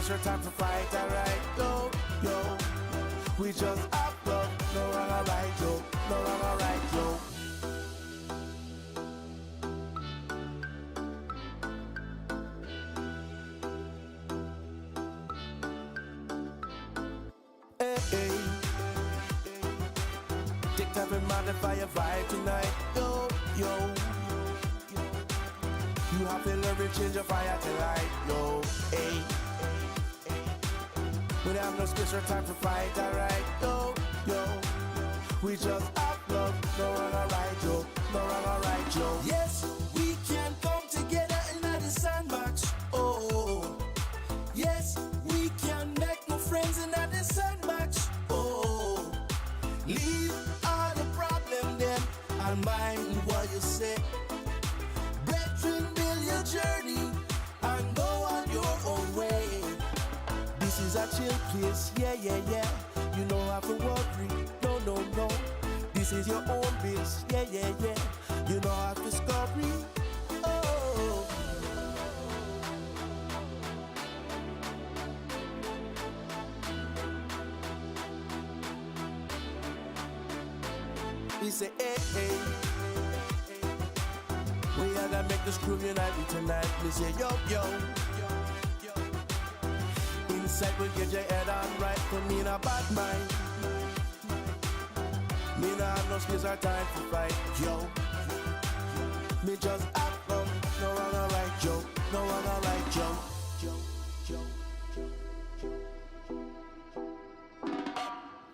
special time to fight, alright, yo, yo. We just have love, no wrong, alright, yo, no wrong, alright, yo. Hey, hey. Take time and modify your vibe tonight, yo, yo. You have to learn to change your fire to light, yo, hey. We don't have no space or time to fight, alright, yo, yo. We just have love, no wrong, alright, yo, no wrong, alright, yo. Yes, we can come together in the sandbox, oh. Yes, we can make new friends in the sandbox, oh. Leave all the problem then, and mind what you say. Brethren, build your journey, and go on your own way. This is a chill place, yeah, yeah, yeah. You don't have to worry, no, no, no. This is your own base, yeah, yeah, yeah. You don't have to scurry, oh. We say, hey, hey. We gotta make this crew unite tonight. We say, yo, yo. Inside we'll get your head on right. For me in a bad mind. Me not have no space or time to fight, yo. Me just have fun. No wrong, alright, yo. No wrong, alright, yo.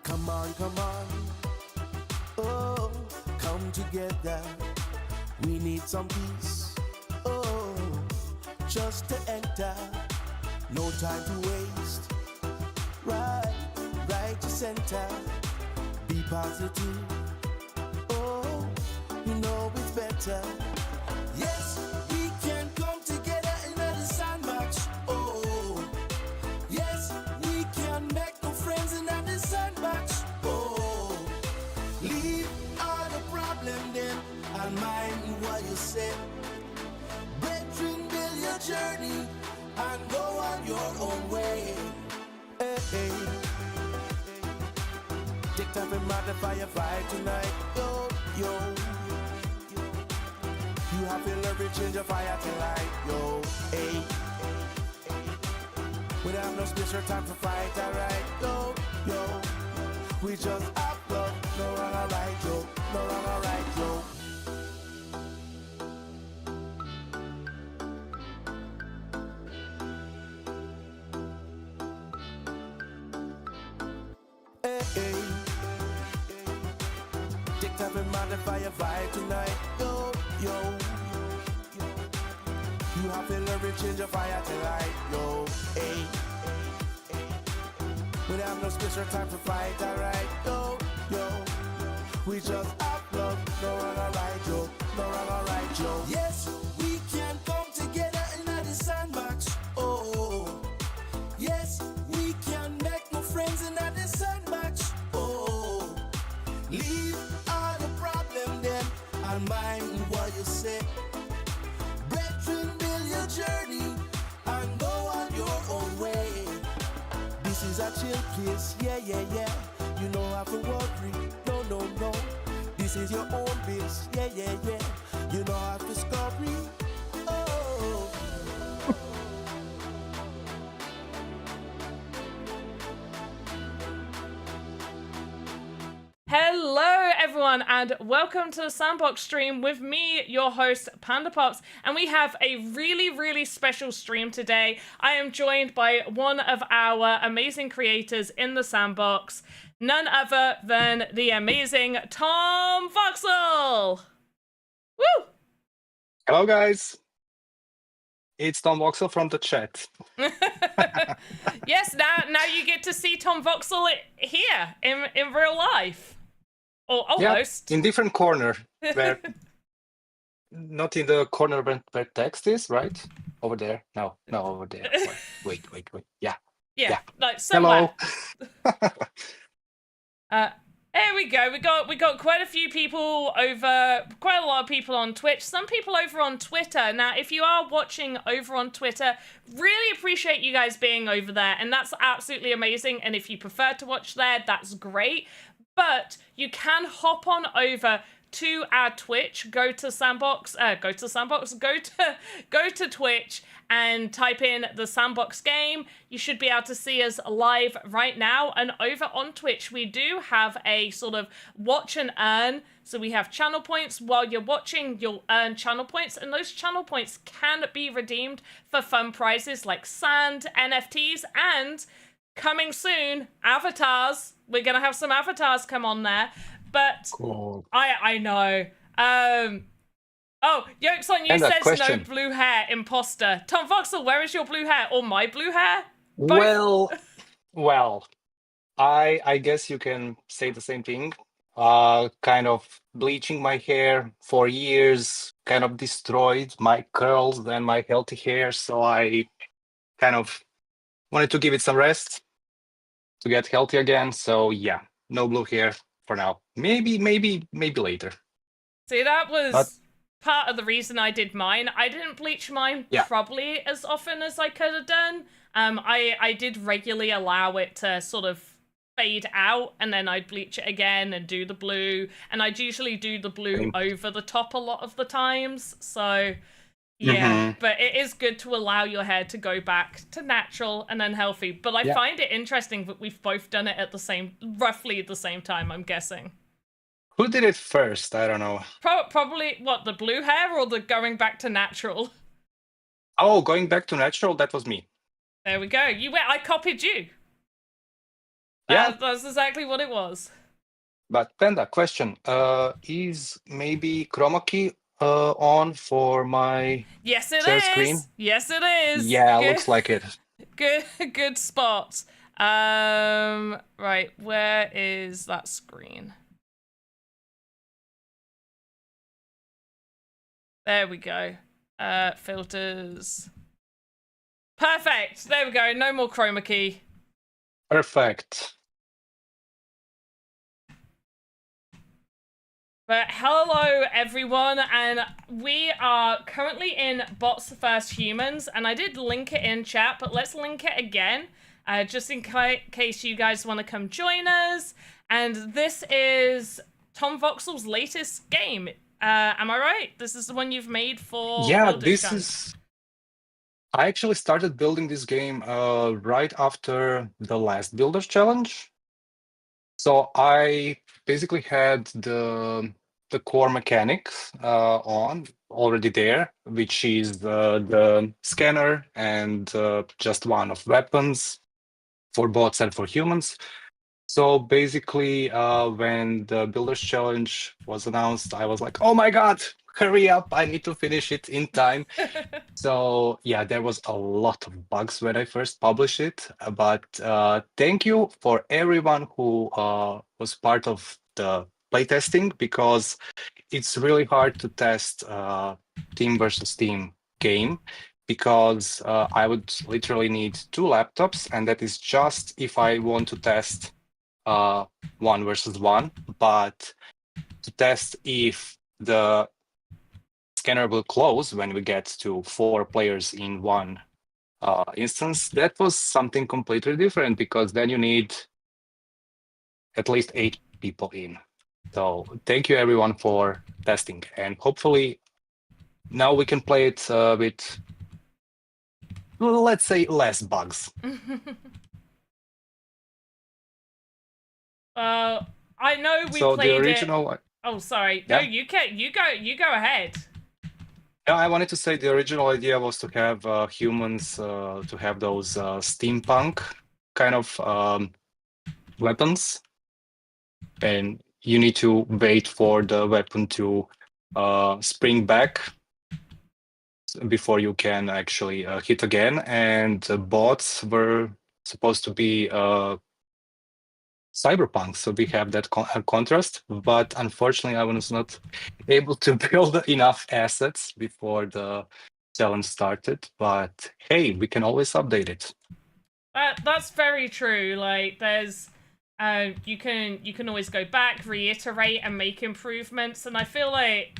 Come on, come on. Oh, come together. We need some peace. Oh, just to enter. No time to waste. Right to center. Be positive. Oh, you know it's better. Yes, we can come together in the sandbox. Oh, yes, we can make new friends in the sandbox. Oh, leave all the problem then, and mind what you say. Brethren, build your journey, and go on your own way. Hey, hey. Take time and modify your vibe tonight, yo, yo. You have to learn to change your fire to light, yo, hey. We don't have no space or time to fight, alright, yo, yo. We just have love, no wrong, alright, yo, no wrong, alright, yo. Hey, hey. Take time and modify your vibe tonight, yo, yo. You have to learn to change your fire to light, yo, hey. We don't have no space or time to fight, alright, yo, yo. We just have love, no wrong, alright, yo, no wrong, alright, yo. Yes, we can come together in the sandbox, oh. Yes, we can make new friends in the sandbox, oh. Leave all the problem then, and mind what you say. Brethren, build your journey, and go on your own way. This is a chill place, yeah, yeah, yeah. You don't have to worry, no, no, no. This is your own base, yeah, yeah, yeah. You don't have to scurry, oh. Hello everyone and welcome to the Sandbox stream with me, your host Panda Pops, and we have a really special stream today. I am joined by one of our amazing creators in the Sandbox, none other than the amazing Tom Voxel. Woo! Hello guys, it's Tom Voxel from the chat. Yes, now you get to see Tom Voxel here in real life. Or almost. Yeah, in different corner, where not in the corner where text is, right? Over there. No, over there. Wait. Yeah. Yeah, like somewhere. Hello. There we go. We got quite a few people over, quite a lot of people on Twitch. Some people over on Twitter. Now, if you are watching over on Twitter, really appreciate you guys being over there, and that's absolutely amazing. And if you prefer to watch there, that's great. But you can hop on over to our Twitch, go to Twitch and type in the Sandbox game. You should be able to see us live right now. And over on Twitch, we do have a sort of watch and earn. So we have channel points. While you're watching, you'll earn channel points, and those channel points can be redeemed for fun prizes like sand, NFTs, and coming soon, avatars. We're gonna have some avatars come on there. But Cool. I know. Oh, Yolks on You And a says question. no blue hair, imposter. Tom Voxel, where is your blue hair? Or my blue hair? Both. Well, I guess you can say the same thing. Kind of bleaching my hair for years, kind of destroyed my curls and my healthy hair. So I kind of wanted to give it some rest to get healthy again. So yeah, no blue hair for now. Maybe later. See, that was But- part of the reason I did mine. I didn't bleach mine Yeah. probably as often as I could have done. I did regularly allow it to sort of fade out, and then I'd bleach it again and do the blue. And I'd usually do the blue Same. over the top a lot of the times. So yeah, but it is good to allow your hair to go back to natural and then healthy. But I Yeah. find it interesting that we've both done it at roughly the same time, I'm guessing. Who did it first? I don't know. Probably, what, the blue hair or the going back to natural? Oh, going back to natural, that was me. There we go. I copied you. Yeah. That's exactly what it was. But Panda, question. Is maybe chroma key on for my Yes, it share is. screen? Yes, it is. Yeah, Good, looks like it. good spot. Right, where is that screen? There we go. Filters. Perfect. There we go. No more chroma key. Perfect. But hello everyone, and we are currently in Bots vs Humans, and I did link it in chat, but let's link it again, just in case you guys want to come join us. And this is Tom Voxel's latest game. Am I right? This is the one you've made for Yeah, Builders this Challenge. is. I actually started building this game right after the last Builders Challenge. So I basically had the core mechanics on already there, which is the scanner and just one of weapons for bots and for humans. So basically, when the Builders Challenge was announced, I was like, oh my God, hurry up. I need to finish it in time. So yeah, there was a lot of bugs when I first published it. But thank you for everyone who was part of the playtesting, because it's really hard to test team versus team game, because I would literally need 2 laptops, and that is just if I want to test 1 versus 1. But to test if the scanner will close when we get to 4 players in one instance, that was something completely different, because then you need at least 8 people in. So thank you everyone for testing, and hopefully now we can play it with, let's say, less bugs. I know we So played the original. it. Oh, sorry. Yeah. No, you go ahead. Yeah, I wanted to say the original idea was to have humans to have those steampunk kind of weapons, and you need to wait for the weapon to spring back before you can actually hit again. And the bots were supposed to be cyberpunk, so we have that contrast. But unfortunately, I was not able to build enough assets before the challenge started. But hey, we can always update it. That's very true. Like, there's You can always go back, reiterate, and make improvements. And I feel like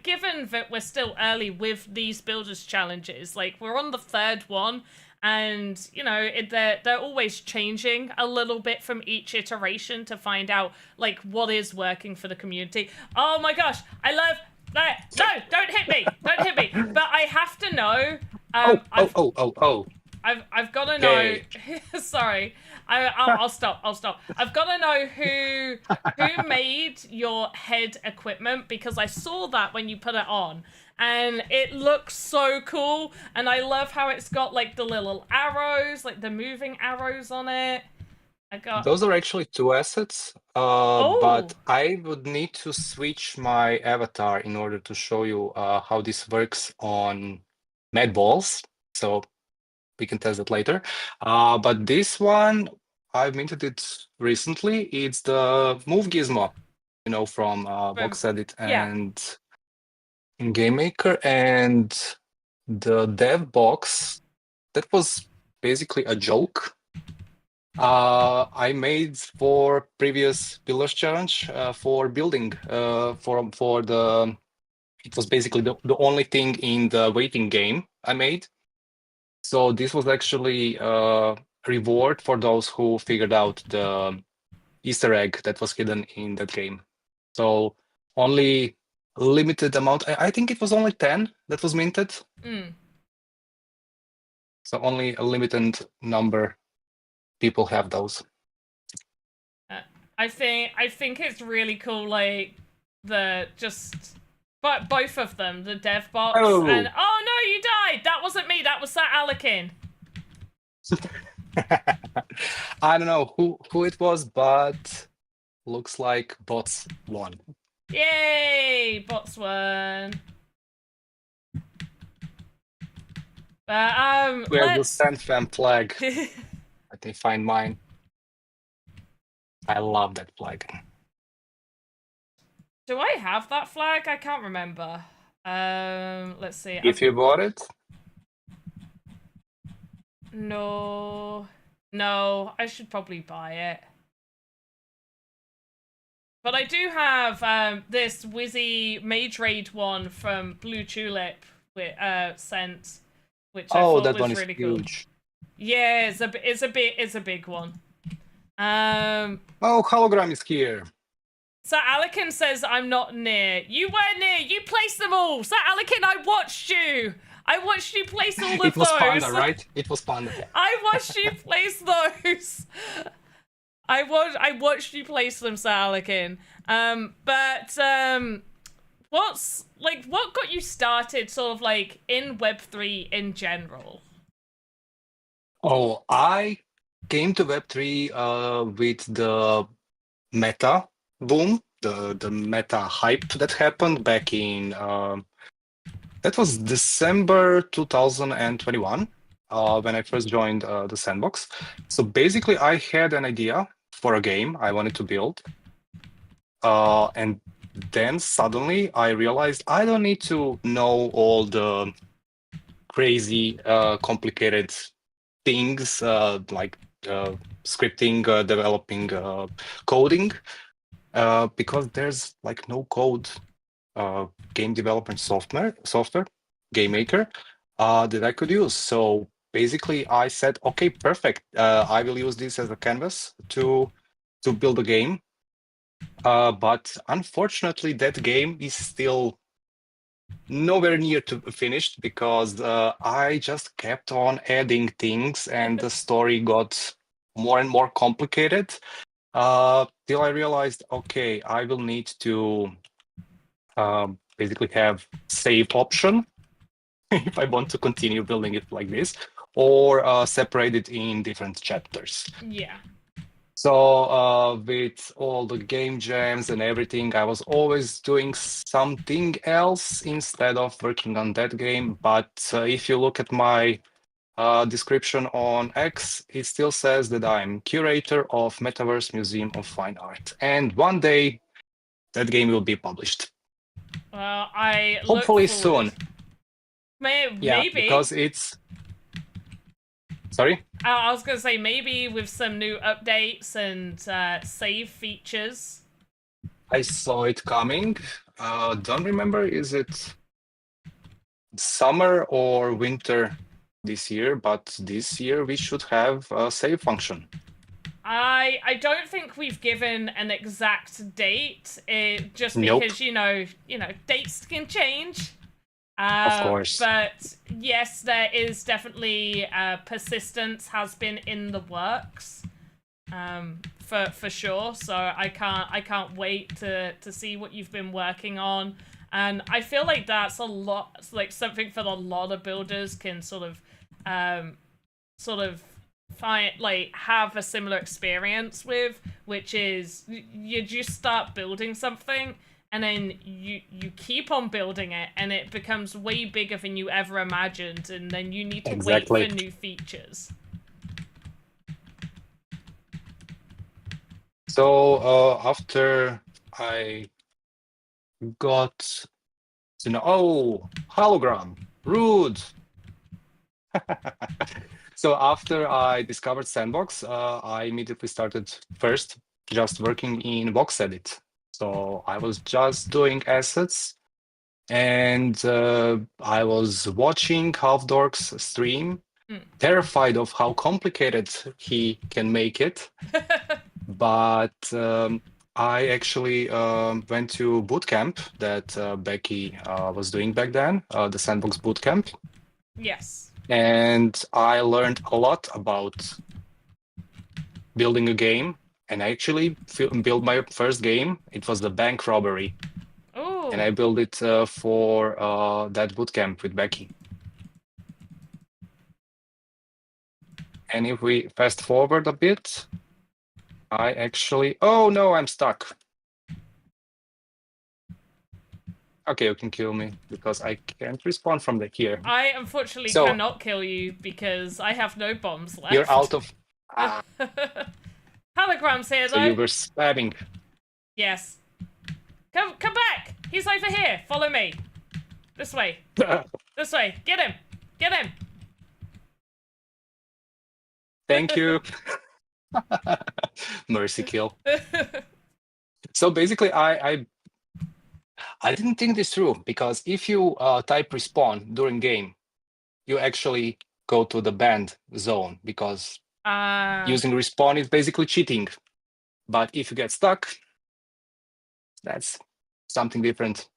given that we're still early with these builders challenges, like we're on the third one, and you know they're always changing a little bit from each iteration to find out like what is working for the community. Oh my gosh, I love that. No, don't hit me, don't hit me. But I have to know. Oh. I've got to Okay. know. Sorry, I'll stop. I'll stop. I've got to know who made your head equipment, because I saw that when you put it on, and it looks so cool. And I love how it's got like the little arrows, like the moving arrows on it. Those are actually 2 assets, Oh, but I would need to switch my avatar in order to show you how this works on Mad Balls. So we can test it later. But this one, I've minted it recently. It's the Move Gizmo, you know, from VoxEdit yeah. and in Game Maker, and the dev box that was basically a joke. I made for previous Builders Challenge for building for the. It was basically the only thing in the waiting game I made. So this was actually a reward for those who figured out the Easter egg that was hidden in that game. So only a limited amount. I think it was only 10 that was minted. So only a limited number people have those. I think it's really cool, like but both of them, the dev box and oh no, you died. That wasn't me. That was that Alekin. I don't know who it was, but looks like bots won. Yay, bots won. Where's the Sandfam flag? Let me find mine. I love that flag. Do I have that flag? I can't remember. Let's see. If you bought it? No, I should probably buy it. But I do have this Wizzy Mage Raid one from Blue Tulip with sent, which I thought that was one is really huge. Cool. Yeah, it's a big one. Oh, hologram is here. So Alekin says I'm not near. You were near. You placed them all. So Alekin, I watched you. I watched you place all of those. It was Panda, right? It was Panda. I watched you place those. I watched you place them, Sir Alekin. What got you started, sort of like in Web3 in general? Oh, I came to Web3 with the meta boom, the meta hype that happened back in that was December 2021 when I first joined the Sandbox. So basically, I had an idea for a game I wanted to build, and then suddenly I realized I don't need to know all the crazy, complicated things like scripting, developing, coding, because there's like no code game development software, Game Maker, that I could use. So basically, I said, okay, perfect. I will use this as a canvas to build a game. But unfortunately, that game is still nowhere near to finished because I just kept on adding things and the story got more and more complicated till I realized, okay, I will need to basically have save option if I want to continue building it like this, or separate it in different chapters. Yeah. So with all the game jams and everything, I was always doing something else instead of working on that game. But if you look at my description on X, it still says that I'm curator of Metaverse Museum of Fine Art. And one day that game will be published. Well, I hopefully look soon. Maybe. Yeah, because it's... Sorry? I was gonna say maybe with some new updates and save features. I saw it coming. Don't remember, is it summer or winter this year? But this year we should have a save function. I don't think we've given an exact date, just Nope. because dates can change. Of course. But yes, there is definitely persistence has been in the works, for sure. So I can't wait to see what you've been working on, and I feel like that's a lot, like something that a lot of builders can sort of find, like, have a similar experience with, which is you just start building something and then you keep on building it and it becomes way bigger than you ever imagined, and then you need to Exactly. wait for new features. So after I got to know, oh, hologram, rude. So after I discovered Sandbox, I immediately started first just working in VoxEdit. So I was just doing assets, and I was watching Half Dork's stream, terrified of how complicated he can make it. But I actually went to bootcamp that Becky was doing back then, the Sandbox bootcamp. Yes. And I learned a lot about building a game. And I actually built my first game. It was the bank robbery. Ooh. And I built it for that bootcamp with Becky. And if we fast forward a bit, I actually... Oh, no, I'm stuck. Okay, you can kill me because I can't respawn from here. I unfortunately So- cannot kill you because I have no bombs left. You're out of... Hologram's here, though. So you were spamming. Yes. Come back! He's over here. Follow me. This way. This way. Get him! Get him! Thank you. Mercy kill. So basically, I didn't think this through, because if you type respawn during game, you actually go to the banned zone, because using respawn is basically cheating. But if you get stuck, that's something different.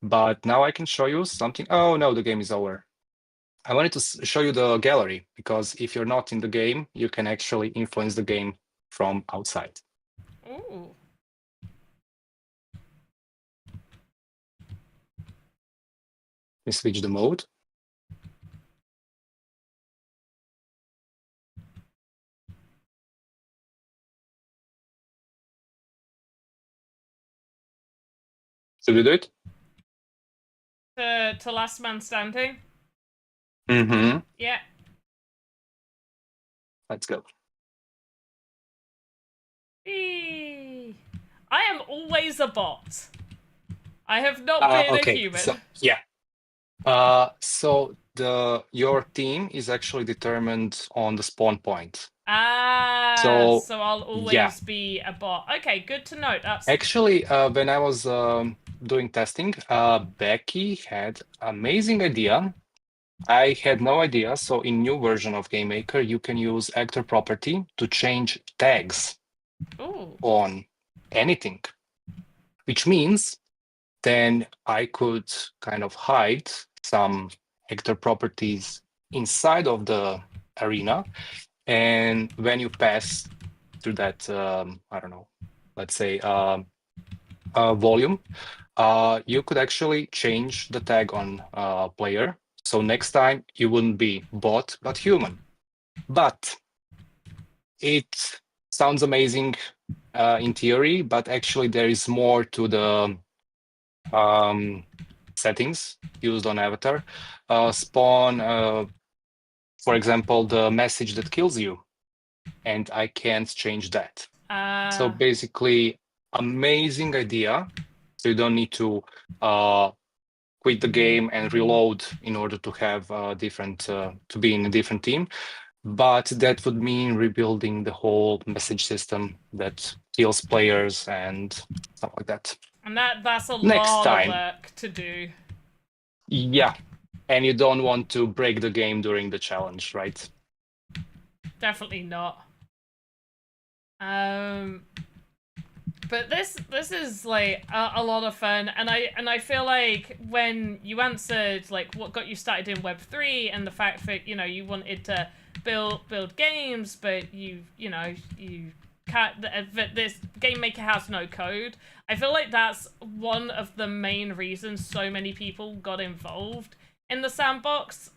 But now I can show you something. Oh no, the game is over. I wanted to show you the gallery, because if you're not in the game, you can actually influence the game from outside. Ooh. We switch the mode. Should we do it? To last man standing? Mm-hmm. Yeah. Let's go. Eee. I am always a bot. I have not been a human. So, yeah. So your team is actually determined on the spawn point. So I'll always be a bot. Okay, good to note. That's actually when I was doing testing, Becky had amazing idea. I had no idea. So in new version of Game Maker, you can use actor property to change tags on anything, which means then I could kind of hide some actor properties inside of the arena. And when you pass through that, I don't know, let's say volume, you could actually change the tag on player. So next time you wouldn't be bot, but human. But it sounds amazing in theory, but actually there is more to the settings used on avatar. Spawn, for example, the message that kills you, and I can't change that. So basically, amazing idea. So you don't need to quit the game and reload in order to have different to be in a different team. but that would mean rebuilding the whole message system that kills players and stuff like that. And that's a Next lot of time. work to do. Yeah. And you don't want to break the game during the challenge, right? Definitely not. But this is like a lot of fun, and I feel like when you answered like what got you started in Web3 and the fact that you wanted to build games, but you can't, that this game maker has no code. I feel like that's one of the main reasons so many people got involved in the sandbox,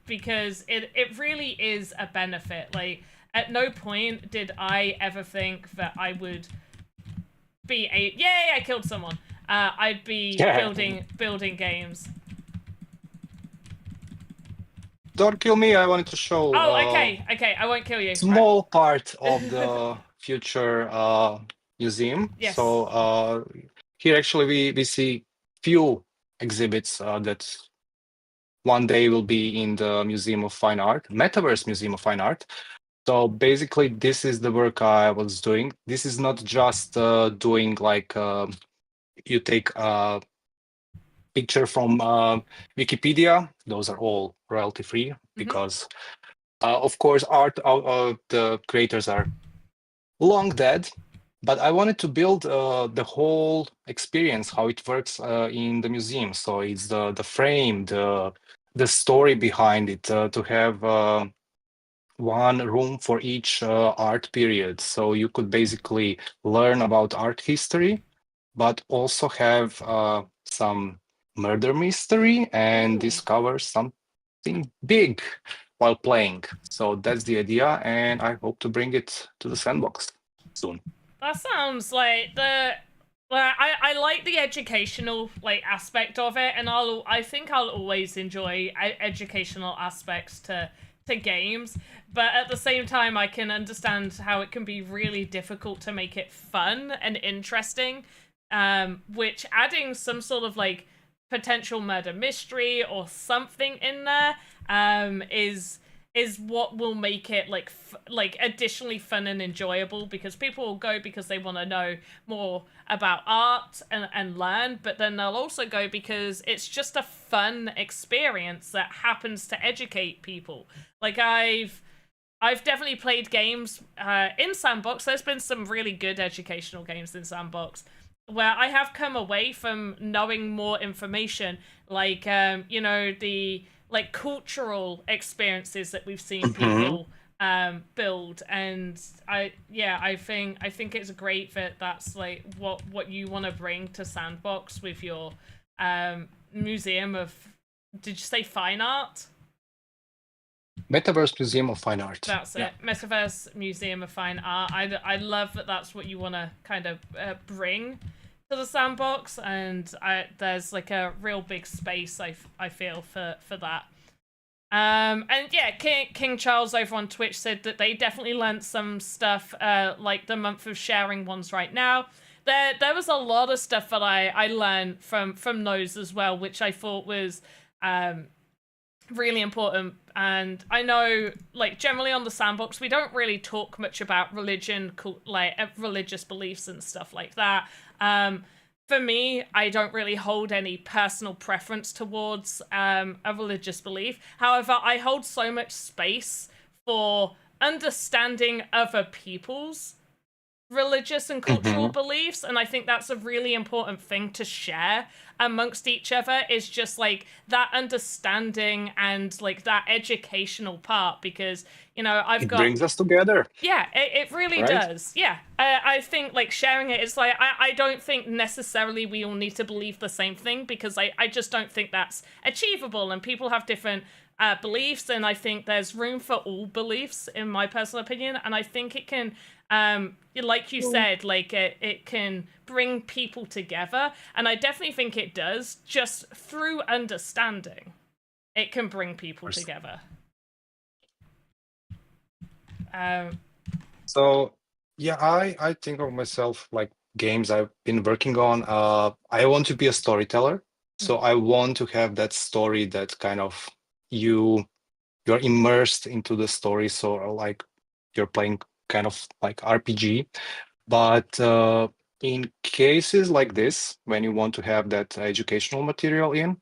because it really is a benefit. Like, at no point did I ever think that I would be yay, I killed someone. I'd be building games. Don't kill me, I wanted to show okay, I won't kill you. small part of the future museum. Yes. So here actually we see few exhibits that one day will be in the Museum of Fine Art, Metaverse Museum of Fine Art. So basically, this is the work I was doing. This is not just doing like you take a picture from Wikipedia. Those are all royalty free because, of course, art the creators are long dead. But I wanted to build the whole experience, how it works in the museum. So it's the frame, the story behind it, to have one room for each art period. So you could basically learn about art history, but also have some murder mystery and discover something big while playing. So that's the idea, and I hope to bring it to the sandbox soon. That sounds like I like the educational like aspect of it, and I think I'll always enjoy educational aspects to games, but at the same time I can understand how it can be really difficult to make it fun and interesting, which adding some sort of like potential murder mystery or something in there is what will make it like additionally fun and enjoyable, because people will go because they want to know more about art and learn, but then they'll also go because it's just a fun experience that happens to educate people. Like, I've definitely played games in Sandbox. There's been some really good educational games in Sandbox where I have come away from knowing more information, like the like cultural experiences that we've seen people build, and I think it's great that that's like what you want to bring to Sandbox with your museum of, did you say fine art? Metaverse Museum of Fine Art. That's it. Metaverse Museum of Fine Art. I love that that's what you want to kind of bring to the sandbox, and there's like a real big space I feel for that. And yeah, King Charles over on Twitch said that they definitely learnt some stuff, like the month of sharing ones right now. There was a lot of stuff that I learned from those as well, which I thought was really important. And I know, like, generally on the sandbox, we don't really talk much about religion, like religious beliefs and stuff like that. For me, I don't really hold any personal preference towards a religious belief. However, I hold so much space for understanding other people's religious and cultural beliefs, and I think that's a really important thing to share amongst each other, is just like that understanding and like that educational part, because it brings us together. Yeah, it really does. Yeah, I think like sharing it is like, I don't think necessarily we all need to believe the same thing, because I just don't think that's achievable, and people have different beliefs, and I think there's room for all beliefs, in my personal opinion, and I think it can like you said, like it can bring people together, and I definitely think it does. Just through understanding, it can bring people together. So yeah, I think of myself like games I've been working on. I want to be a storyteller, so I want to have that story that kind of you you're immersed into the story, so like you're playing kind of like RPG. But in cases like this, when you want to have that educational material in,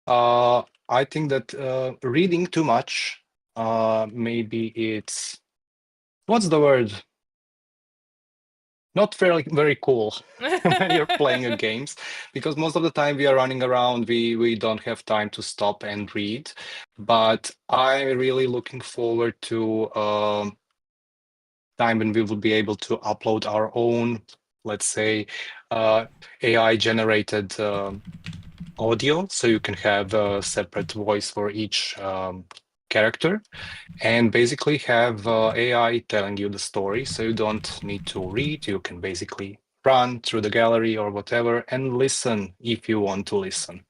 I think that reading too much, maybe it's, what's the word? Not very cool when you're playing a games, because most of the time we are running around, we don't have time to stop and read. But I'm really looking forward to time when we will be able to upload our own, let's say, AI generated audio, so you can have a separate voice for each character, and basically have AI telling you the story, so you don't need to read. You can basically run through the gallery or whatever and listen if you want to listen.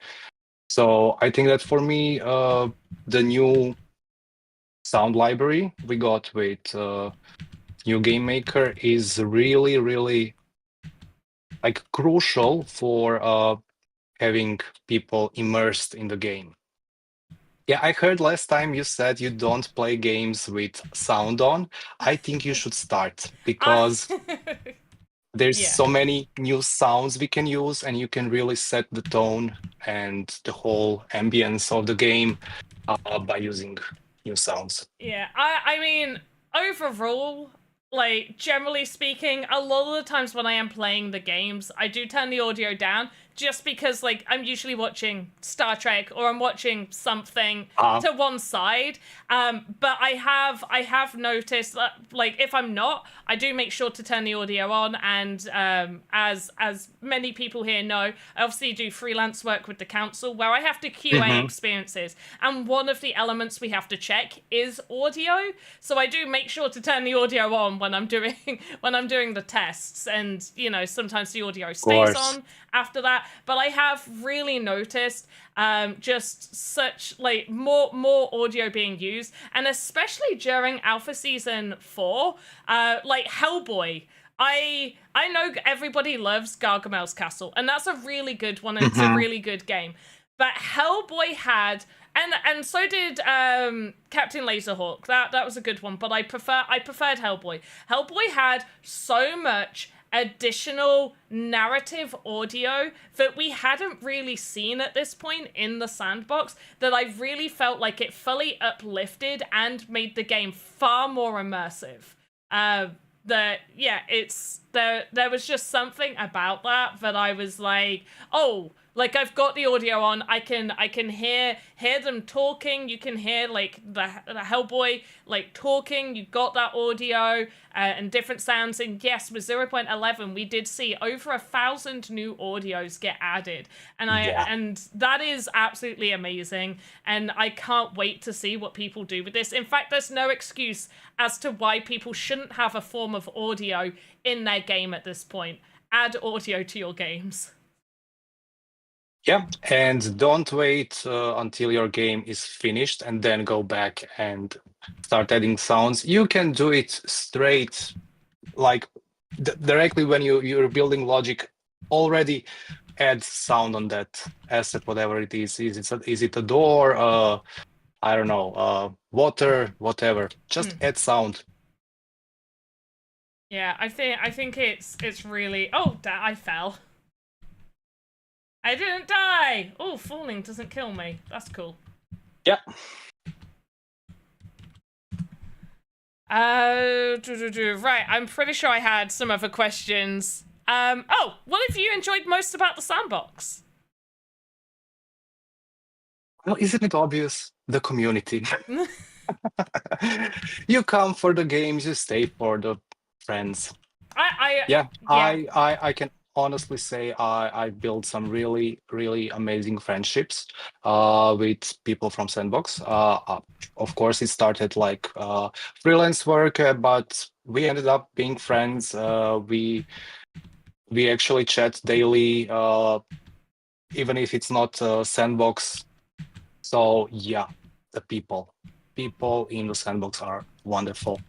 So I think that for me, the new sound library we got with new Game Maker is really, really like crucial for having people immersed in the game. Yeah, I heard last time you said you don't play games with sound on. I think you should start, I because there's yeah. so many new sounds we can use, and you can really set the tone and the whole ambience of the game by using new sounds. Yeah, I mean, overall, like generally speaking, a lot of the times when I am playing the games, I do turn the audio down just because like I'm usually watching Star Trek or I'm watching something Uh, to one side. But I have noticed that like if I'm not, I do make sure to turn the audio on. And as many people here know, I obviously do freelance work with the council where I have to QA mhm. experiences, and one of the elements we have to check is audio. So I do make sure to turn the audio on when I'm doing when I'm doing the tests, and you know sometimes the audio Of stays course. on after that. But I have really noticed just such like more audio being used, and especially during Alpha Season 4, like Hellboy. I know everybody loves Gargamel's Castle, and that's a really good one, and it's a Mhm. really good game. But Hellboy had, and so did Captain Laserhawk. That was a good one, but I preferred Hellboy. Hellboy had so much additional narrative audio that we hadn't really seen at this point in the sandbox, that I really felt like it fully uplifted and made the game far more immersive. That yeah, it's there was just something about that I was like, oh, like I've got the audio on, I can hear them talking. You can hear like the Hellboy like talking. You got that audio and different sounds. And yes, with 0.11 we did see over 1,000 new audios get added, Yeah. and that is absolutely amazing, and I can't wait to see what people do with this. In fact, there's no excuse as to why people shouldn't have a form of audio in their game at this point. Add audio to your games. Yeah, and don't wait until your game is finished and then go back and start adding sounds. You can do it straight, like directly when you're building logic. Already add sound on that asset, whatever it is. Is it a door? I don't know, water, whatever. Just add sound. Yeah, I think it's really. Oh, I fell. I didn't die. Oh, falling doesn't kill me. That's cool. Yeah. Right. I'm pretty sure I had some other questions. Oh, what have you enjoyed most about the sandbox? Well, isn't it obvious? The community. You come for the games, you stay for the friends. Yeah, Yeah. I can honestly say I built some really, really amazing friendships with people from Sandbox. Of course, it started like freelance work, but we ended up being friends. We actually chat daily, even if it's not Sandbox. So yeah, the people in the Sandbox are wonderful.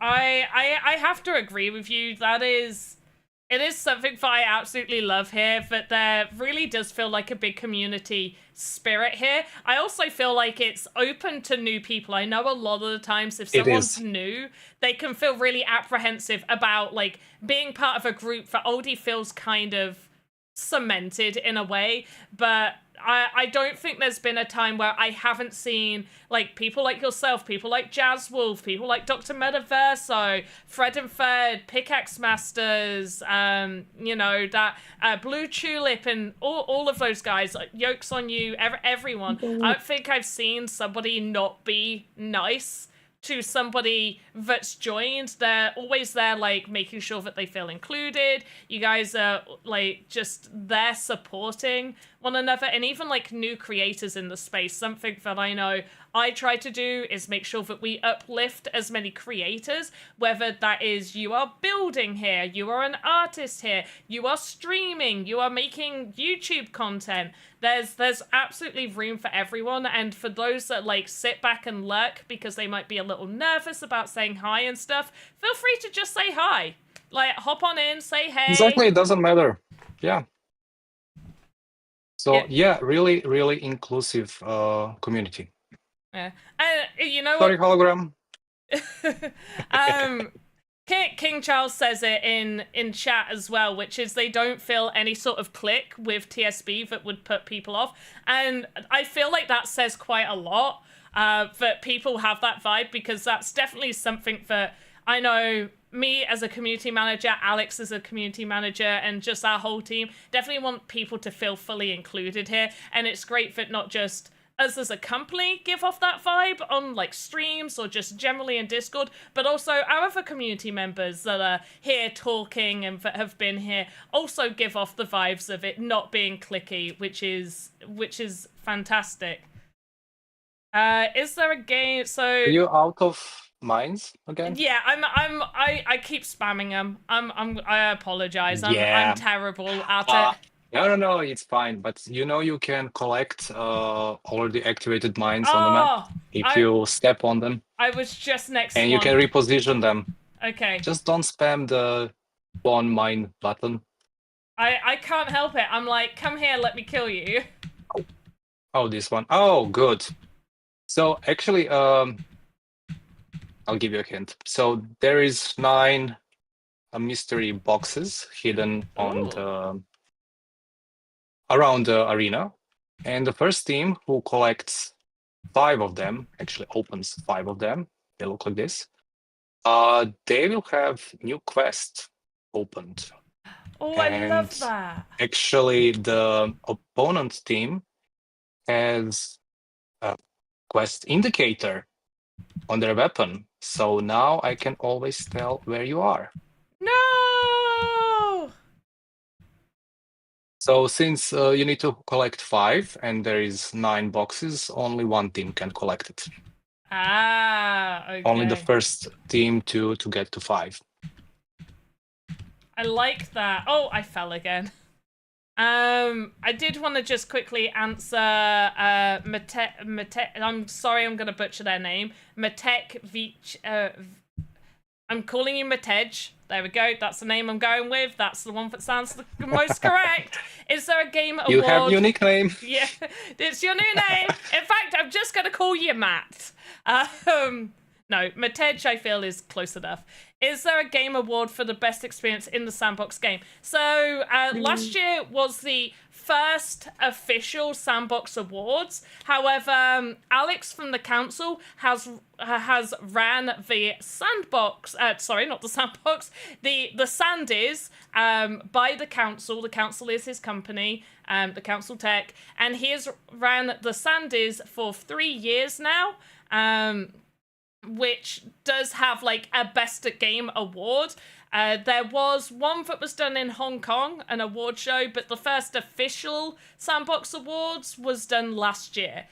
I have to agree with you. That is It is something that I absolutely love here, but there really does feel like a big community spirit here. I also feel like it's open to new people. I know a lot of the times if It someone's is. new, they can feel really apprehensive about like being part of a group that already feels kind of cemented in a way, but I don't think there's been a time where I haven't seen like people like yourself, people like Jazz Wolf, people like Dr. Metaverso, Fred and Fred, Pickaxe Masters, you know, that Blue Tulip and all of those guys, like, Yolks on You, everyone. I don't think I've seen somebody not be nice to somebody that's joined. They're always there, like, making sure that they feel included. You guys are, like, just there supporting one another, and even, like, new creators in the space. Something that I know I try to do is make sure that we uplift as many creators, whether that is you are building here, you are an artist here, you are streaming, you are making YouTube content. There's absolutely room for everyone, and for those that like sit back and lurk because they might be a little nervous about saying hi and stuff, feel free to just say hi. Like, hop on in, say hey. Exactly, it doesn't matter. Yeah. So yeah, really, really inclusive community. Yeah. And you know Sorry, hologram. King Charles says it in chat as well, which is they don't feel any sort of click with TSB that would put people off. And I feel like that says quite a lot, that people have that vibe, because that's definitely something that I know me as a community manager, Alex as a community manager, and just our whole team definitely want people to feel fully included here. And it's great that not just us as a company give off that vibe on like streams or just generally in Discord, but also our other community members that are here talking and that have been here also give off the vibes of it not being clicky, which is fantastic. Is there a game? So Are you out of mines again? yeah, I keep spamming them. I apologize. Yeah. I'm terrible at it. No, it's fine. But you know you can collect already activated mines on the map if you step on them. I was just next and one. you can reposition them. Okay. Just don't spam the spawn mine button. I can't help it. I'm like, come here, let me kill you. Oh, this one. Oh, good. So actually, I'll give you a hint. So there is 9 mystery boxes hidden on the around the arena, and the first team who collects 5 of them, actually opens 5 of them, they look like this, they will have new quest opened. Oh, I love that. Actually, the opponent team has a quest indicator on their weapon, so now I can always tell where you are. No! So since you need to collect 5 and there is 9 boxes, only one team can collect it. Ah, okay. Only the first team to get to 5. I like that. Oh, I fell again. I did want to just quickly answer I'm sorry, I'm gonna butcher their name. Matek Vich. I'm calling you Matej. There we go. That's the name I'm going with. That's the one that sounds the most correct. Is there a game award? You have your nickname. Yeah, it's your new name. In fact, I'm just gonna call you Matt. No, Matej I feel is close enough. Is there a game award for the best experience in the Sandbox game? So last year was the first official Sandbox Awards. However, Alex from the council has ran the Sandbox. Sorry, not the Sandbox. The Sandies by the council. The council is his company. The council tech, and he has ran the Sandies for 3 years now. Which does have like a best at game award. There was one that was done in Hong Kong, an award show, but the first official Sandbox Awards was done last year.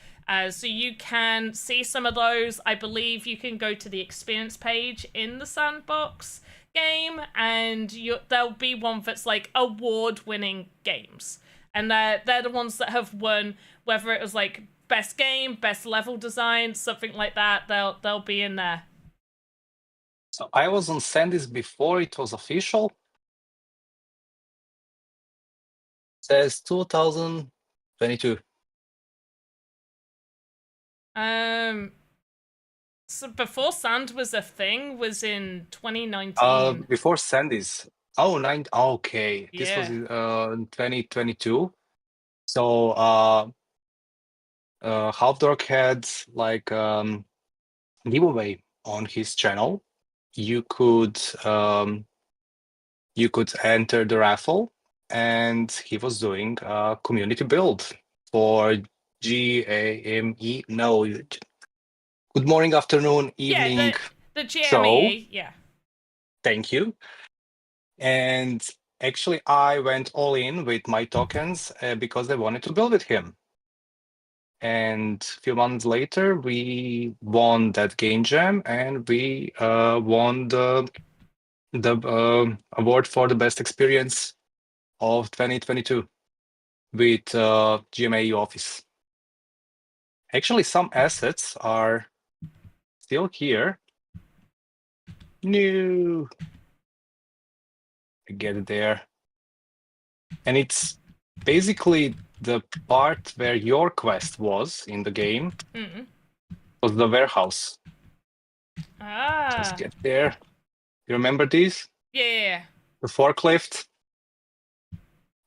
So you can see some of those. I believe you can go to the experience page in the Sandbox game, and there'll be one that's like award-winning games. And they're the ones that have won, whether it was like best game, best level design, something like that. They'll be in there. So I was on Sandies before it was official. says 2022. So before Sand was a thing was in 2019. Before Sandy's. Oh, okay. This was Yeah. 2022. So Half Dork had like giveaway on his channel. You could enter the raffle, and he was doing a community build for GAME. No, good morning, afternoon, Yeah, evening the show. GME, yeah. Thank you. And actually, I went all in with my tokens because I wanted to build with him. And a few months later, we won that game jam, and we won the award for the best experience of 2022 with GMA Office. Actually, some assets are still here. No, I get it there. And it's basically the part where your quest was in the game was the warehouse. Just get there. You remember these? Yeah. The forklift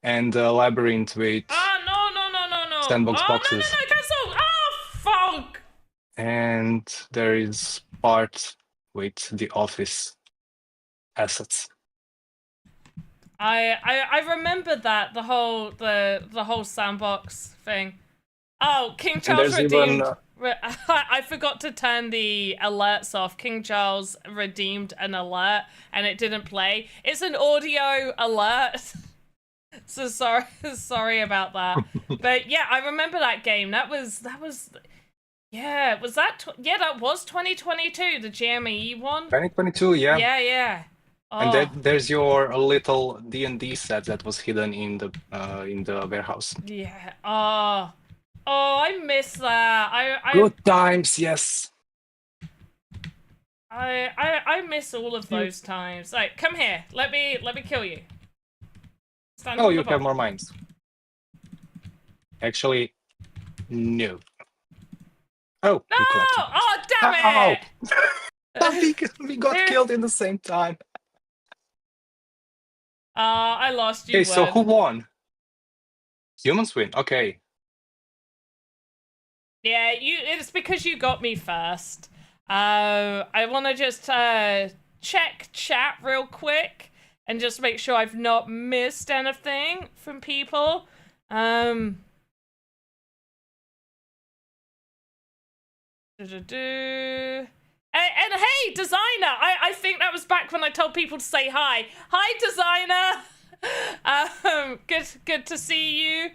and the labyrinth with No. sandbox Oh, boxes. no, cancel. Oh, fuck. And there is part with the office assets. I remember that the whole sandbox thing. Oh, King Charles redeemed. I forgot to turn the alerts off. King Charles redeemed an alert and it didn't play. It's an audio alert. So sorry about that. But yeah, I remember that game. That was yeah, was that that was 2022, the GME one? 2022, yeah. Yeah. Oh. And there's your little D&D set that was hidden in the warehouse. Yeah. Oh, I miss that. Good times, yes. I miss all of those times. Like, come here. Let me kill you. Stand Oh, you have more mines. Actually, no. Oh, no! Oh, damn it! We got killed in the same time. I lost you. Okay, so who won? Humans win. Okay. Yeah, it's because you got me first. I want to just check chat real quick and just make sure I've not missed anything from people. And hey, designer! I think that was back when I told people to say hi. Hi, designer. Good to see you.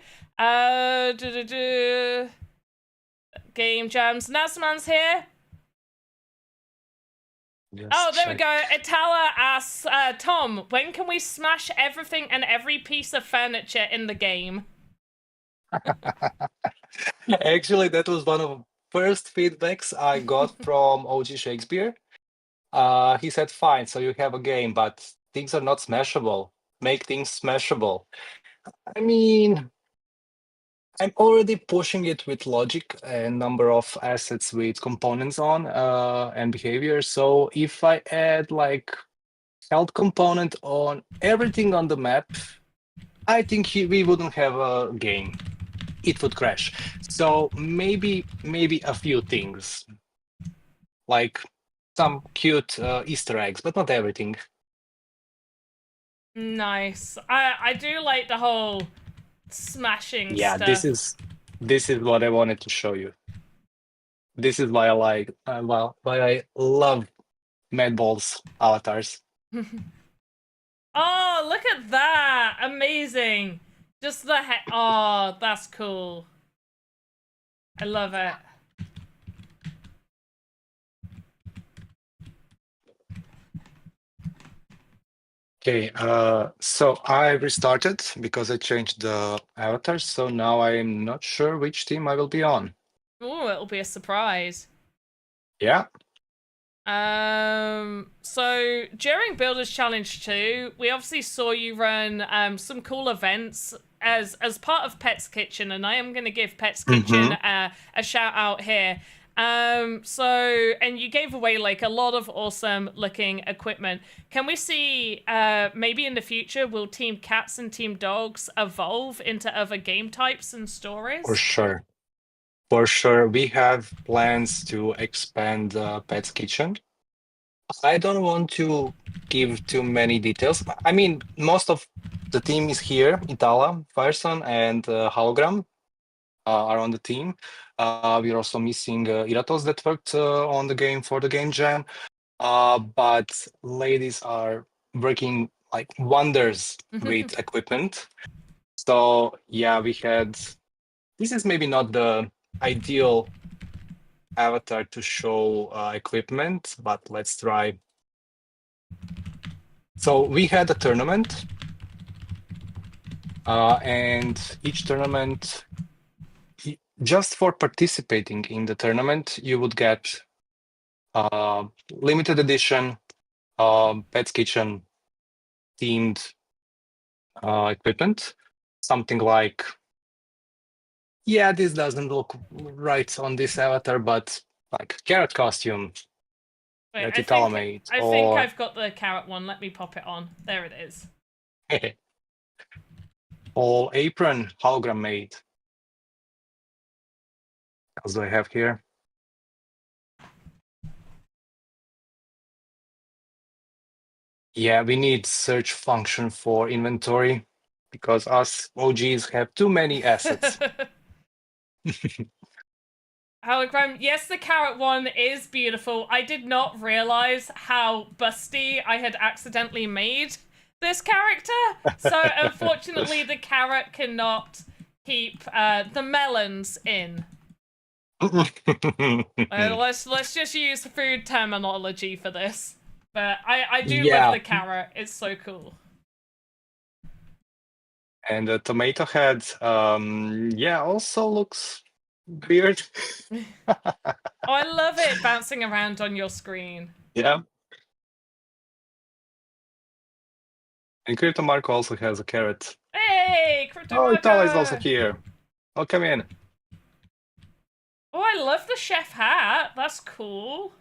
Game jams. Nasman's here. Oh, there we go. Itala asks, Tom, when can we smash everything and every piece of furniture in the game? Actually, that was one of the first feedbacks I got from OG Shakespeare. He said, fine, so you have a game, but things are not smashable. Make things smashable. I mean, I'm already pushing it with logic and number of assets with components on and behavior. So if I add like health component on everything on the map, I think we wouldn't have a game. It would crash. So maybe a few things, like some cute Easter eggs, but not everything. Nice. I do like the whole smashing stuff. This is what I wanted to show you. This is why I love Madball's avatars. Oh, look at that! Amazing. Just the oh, that's cool. I love it. Okay, so I restarted because I changed the avatar, so now I'm not sure which team I will be on. Oh, it'll be a surprise. Yeah. So during Builders Challenge 2, we obviously saw you run some cool events as part of Pet's Kitchen, and I am going to give Pet's Mm-hmm. Kitchen a shout out here. And you gave away like a lot of awesome looking equipment. Can we see maybe in the future will Team Cats and Team Dogs evolve into other game types and stories? For sure. For sure. We have plans to expand Pet's Kitchen. I don't want to give too many details. I mean, most of the team is here, Itala, Fireson, and Hologram are on the team. We're also missing Iratos that worked on the game for the game jam. But ladies are working like wonders with equipment. So yeah, we had. This is maybe not the ideal avatar to show equipment, but let's try. So we had a tournament, and each tournament, just for participating in the tournament, you would get limited edition Pet's Kitchen themed equipment. Something like, yeah, this doesn't look right on this avatar, but like carrot costume Wait, that Itala made, I think I've got the carrot one. Let me pop it on. There it is. or apron hologram made. What else do I have here? Yeah, we need search function for inventory because us OGs have too many assets. Hologram, yes, the carrot one is beautiful. I did not realize how busty I had accidentally made this character. So unfortunately, the carrot cannot keep the melons in. Let's just use food terminology for this. But I do love the carrot. It's so cool. And the tomato head, yeah, also looks weird. Oh, I love it bouncing around on your screen. Yeah. And Crypto Marco also has a carrot. Hey, Crypto Marco! Oh, Itala is also here. Oh, come in. Oh, I love the chef hat. That's cool.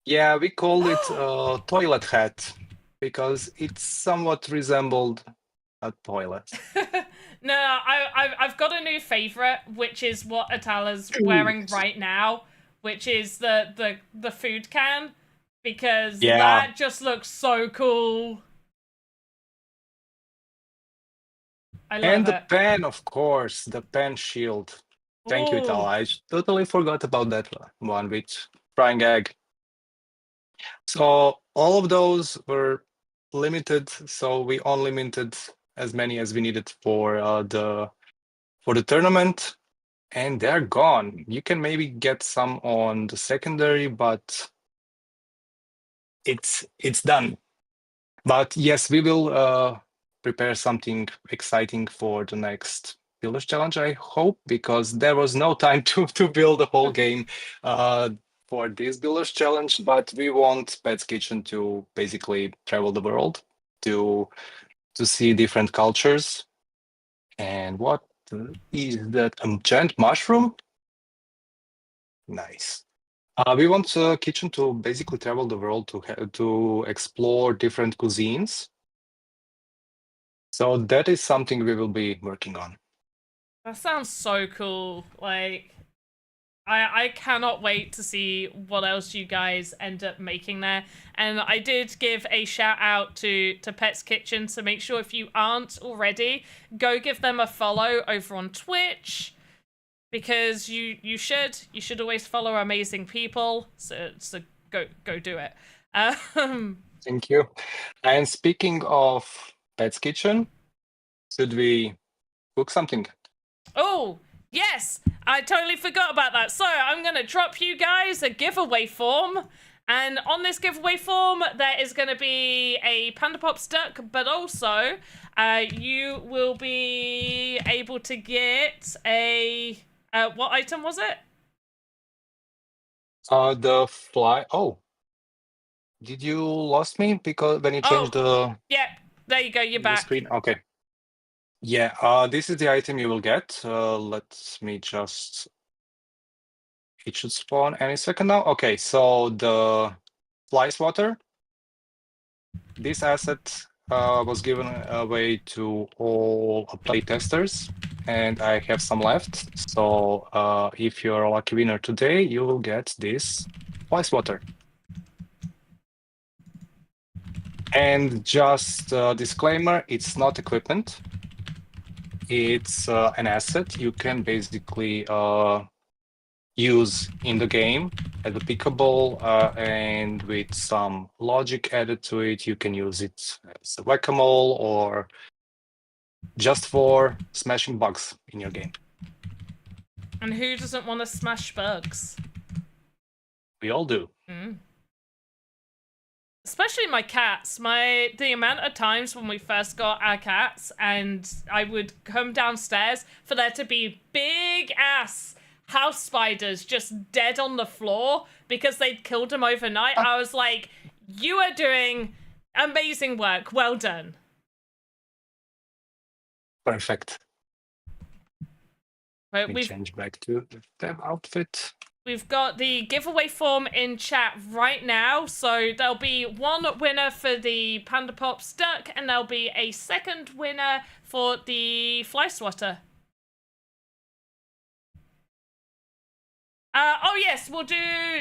Yeah, we called it toilet hat because it somewhat resembled a toilet. No, I've got a new favorite, which is what Atala's wearing right now, which is the food can, because that just looks so cool. I love it. And the pen, of course, the pen shield. Thank you, Itala. I totally forgot about that one with frying egg. So all of those were limited, so we only minted as many as we needed for the tournament, and they're gone. You can maybe get some on the secondary, but it's done. But yes, we will prepare something exciting for the next Builders Challenge, I hope, because there was no time to build the whole game for this Builders Challenge, but we want Pet's Kitchen to basically travel the world to see different cultures. And what is that? A giant mushroom? Nice. We want Kitchen to basically travel the world to explore different cuisines. So that is something we will be working on. That sounds so cool. Like, I cannot wait to see what else you guys end up making there. And I did give a shout out to Pet's Kitchen, so make sure if you aren't already, go give them a follow over on Twitch, because you should always follow amazing people. So go do it. Thank you. And speaking of Pet's Kitchen, should we cook something? Oh, yes, I totally forgot about that. So I'm going to drop you guys a giveaway form. And on this giveaway form, there is going to be a Panda Pops duck, but also you will be able to get a... what item was it? The fly. Oh, did you lost me because when you changed the... Yeah, There you go. You're back. Screen. Okay. Yeah, this is the item you will get. Let me just. It should spawn any second now. Okay, so the fly swatter. This asset was given away to all play testers, and I have some left. So if you're a lucky winner today, you will get this fly swatter. And just a disclaimer, it's not equipment. It's an asset you can basically use in the game as a pickable, and with some logic added to it, you can use it as a whack-a-mole or just for smashing bugs in your game. And who doesn't want to smash bugs? We all do. Especially my cats. The amount of times when we first got our cats and I would come downstairs for there to be big ass house spiders just dead on the floor because they'd killed them overnight. I was like, you are doing amazing work. Well done. Perfect. Right, Let me change back to the dev outfit. We've got the giveaway form in chat right now, so there'll be one winner for the Panda Pops duck, and there'll be a second winner for the fly swatter. Oh yes,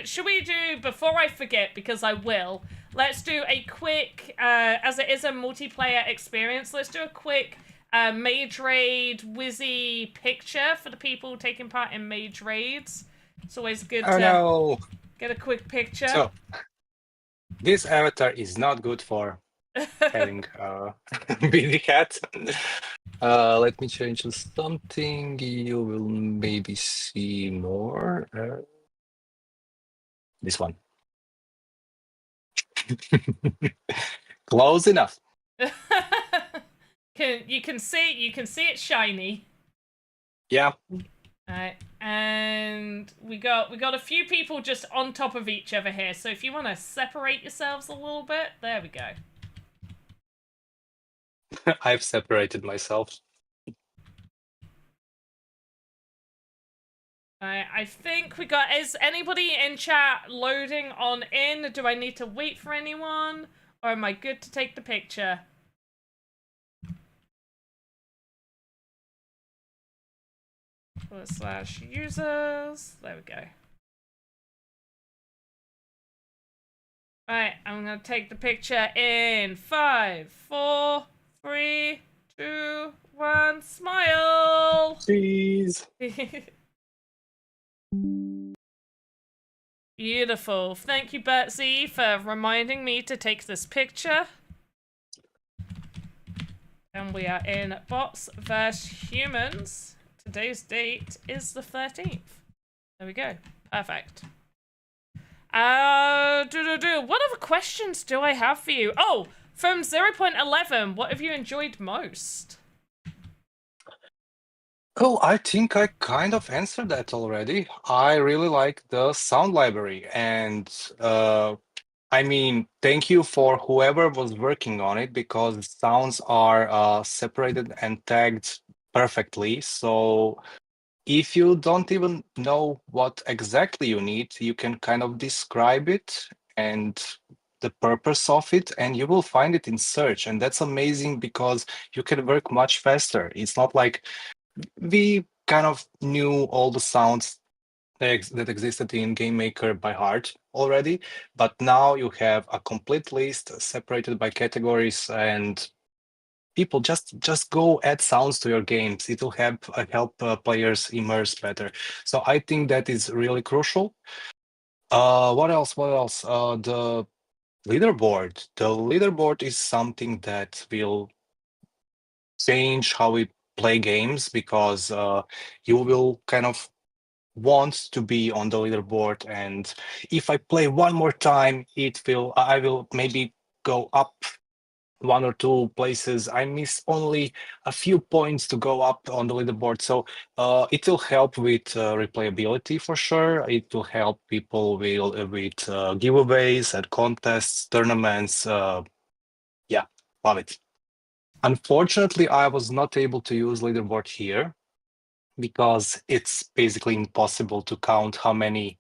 should we do, before I forget, because I will, let's do a quick, as it is a multiplayer experience, let's do a quick Mage Raid Wizzy picture for the people taking part in Mage Raids. It's always good to get a quick picture. So, this avatar is not good for having a busy cat. Let me change to something you will maybe see more. This one. Close enough. You can see it shiny. Yeah. Alright, and we got a few people just on top of each other here, so if you want to separate yourselves a little bit, there we go. I've separated myself. I think we got, is anybody in chat loading on in? Do I need to wait for anyone? Or am I good to take the picture? /users. There we go. Alright, I'm gonna take the picture in 5, 4, 3, 2, 1, smile! Please. Beautiful. Thank you, Bertsy, for reminding me to take this picture. And we are in Bots vs Humans. Today's date is the 13th. There we go. Perfect. What other questions do I have for you? Oh, from 0.11, what have you enjoyed most? Oh, I think I kind of answered that already. I really like the sound library, and I mean, thank you for whoever was working on it, because sounds are separated and tagged perfectly. So if you don't even know what exactly you need, you can kind of describe it and the purpose of it, and you will find it in search. And that's amazing because you can work much faster. It's not like we kind of knew all the sounds that existed in Game Maker by heart already, but now you have a complete list separated by categories, and people just go add sounds to your games. It will help players immerse better. So I think that is really crucial. What else? The leaderboard. The leaderboard is something that will change how we play games, because you will kind of want to be on the leaderboard, and if I play one more time, I will maybe go up 1 or 2 places. I miss only a few points to go up on the leaderboard. So it will help with replayability for sure. It will help people with giveaways and contests, tournaments. Yeah, love it. Unfortunately, I was not able to use leaderboard here because it's basically impossible to count how many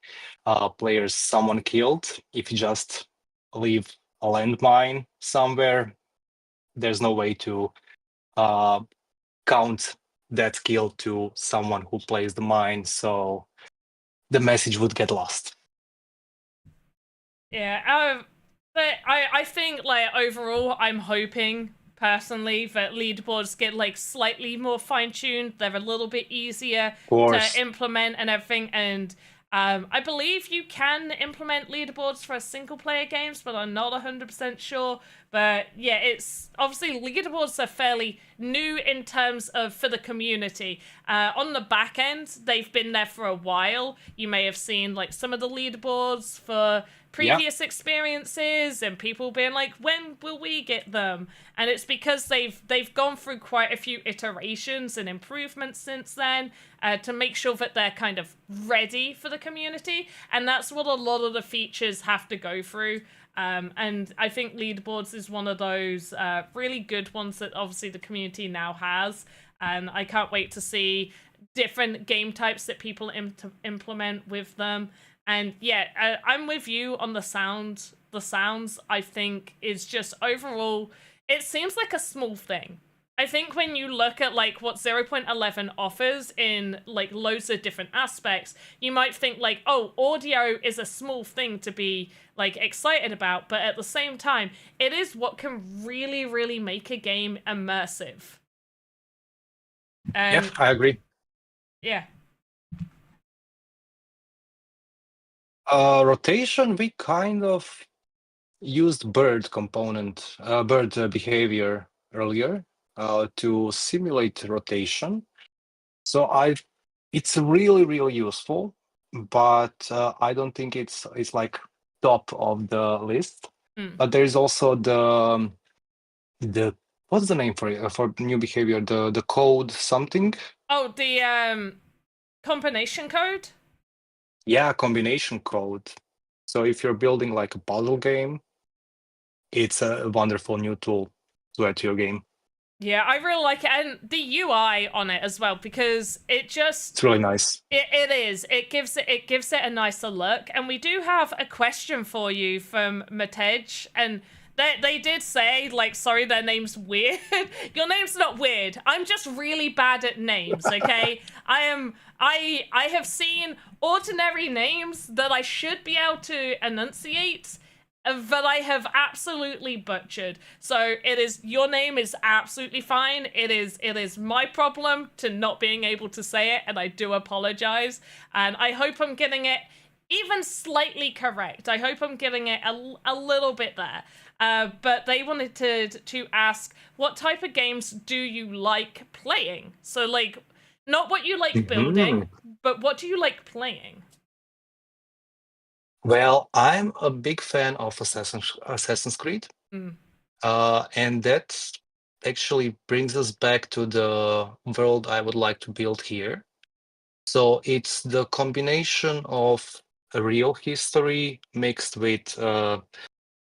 players someone killed. If you just leave a landmine somewhere, there's no way to count that kill to someone who plays the mine, so the message would get lost. Yeah, but I think like overall, I'm hoping personally that leaderboards get like slightly more fine-tuned. They're a little bit easier Of to course. implement and everything. And I believe you can implement leaderboards for single-player games, but I'm not 100% sure. But yeah, it's obviously leaderboards are fairly new in terms of for the community. On the back end, they've been there for a while. You may have seen like some of the leaderboards for Yeah. previous experiences and people being like, when will we get them? And it's because they've gone through quite a few iterations and improvements since then to make sure that they're kind of ready for the community. And that's what a lot of the features have to go through. And I think leaderboards is one of those really good ones that obviously the community now has. And I can't wait to see different game types that people implement with them. And yeah, I'm with you on the sound. The sounds, I think, is just overall, it seems like a small thing. I think when you look at like what 0.11 offers in like loads of different aspects, you might think like, oh, audio is a small thing to be like excited about, but at the same time, it is what can really, really make a game immersive. Yeah, And I agree. yeah. Rotation, we kind of used bird component, bird behavior earlier to simulate rotation. So it's really, really useful, but I don't think it's like top of the list. Mm. But there is also the what's the name for it for new behavior? The code something. Oh, the combination code? Yeah, combination code. So if you're building like a puzzle game, it's a wonderful new tool to add to your game. Yeah, I really like it, and the UI on it as well, because it just It's really nice. it is. It gives it a nicer look. And we do have a question for you from Matej, and they did say, like, sorry, their name's weird. Your name's not weird. I'm just really bad at names, okay? I have seen ordinary names that I should be able to enunciate that I have absolutely butchered. So your name is absolutely fine. It is my problem to not being able to say it, and I do apologize. And I hope I'm getting it even slightly correct. I hope I'm getting it a little bit there. But they wanted to ask, what type of games do you like playing? So like, not what you like building, but what do you like playing? Well, I'm a big fan of Assassin's Creed, Mm. and that actually brings us back to the world I would like to build here. So it's the combination of a real history mixed with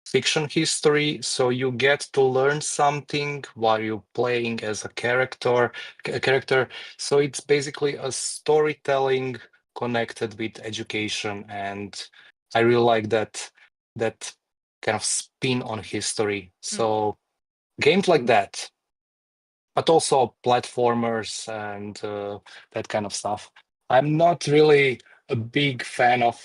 fiction history. So you get to learn something while you're playing as a character. So it's basically a storytelling connected with education, and I really like that kind of spin on history. So games like that, but also platformers and that kind of stuff. I'm not really a big fan of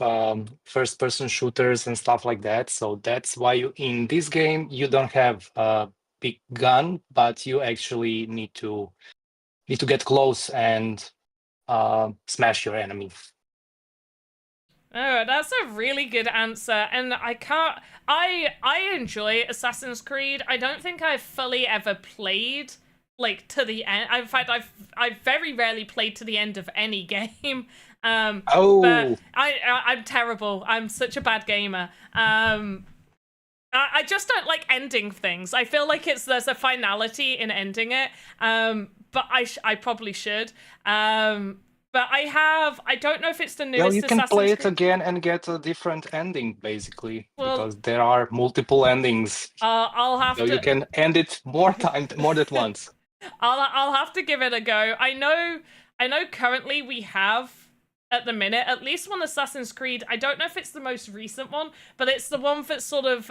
first-person shooters and stuff like that. So that's why in this game you don't have a big gun, but you actually need to get close and smash your enemy. Oh, that's a really good answer, and I enjoy Assassin's Creed. I don't think I've fully ever played like to the end. In fact, I've very rarely played to the end of any game. But Oh, I'm terrible. I'm such a bad gamer. I just don't like ending things. I feel like there's a finality in ending it. But I probably should. But But I don't know if it's the Well, you newest can play Assassin's it Creed. again and get a different ending, basically, Well, because there are multiple endings. I'll So have you to. can end it more than once. I'll have to give it a go. I know currently we have at the minute at least one Assassin's Creed. I don't know if it's the most recent one, but it's the one that's sort of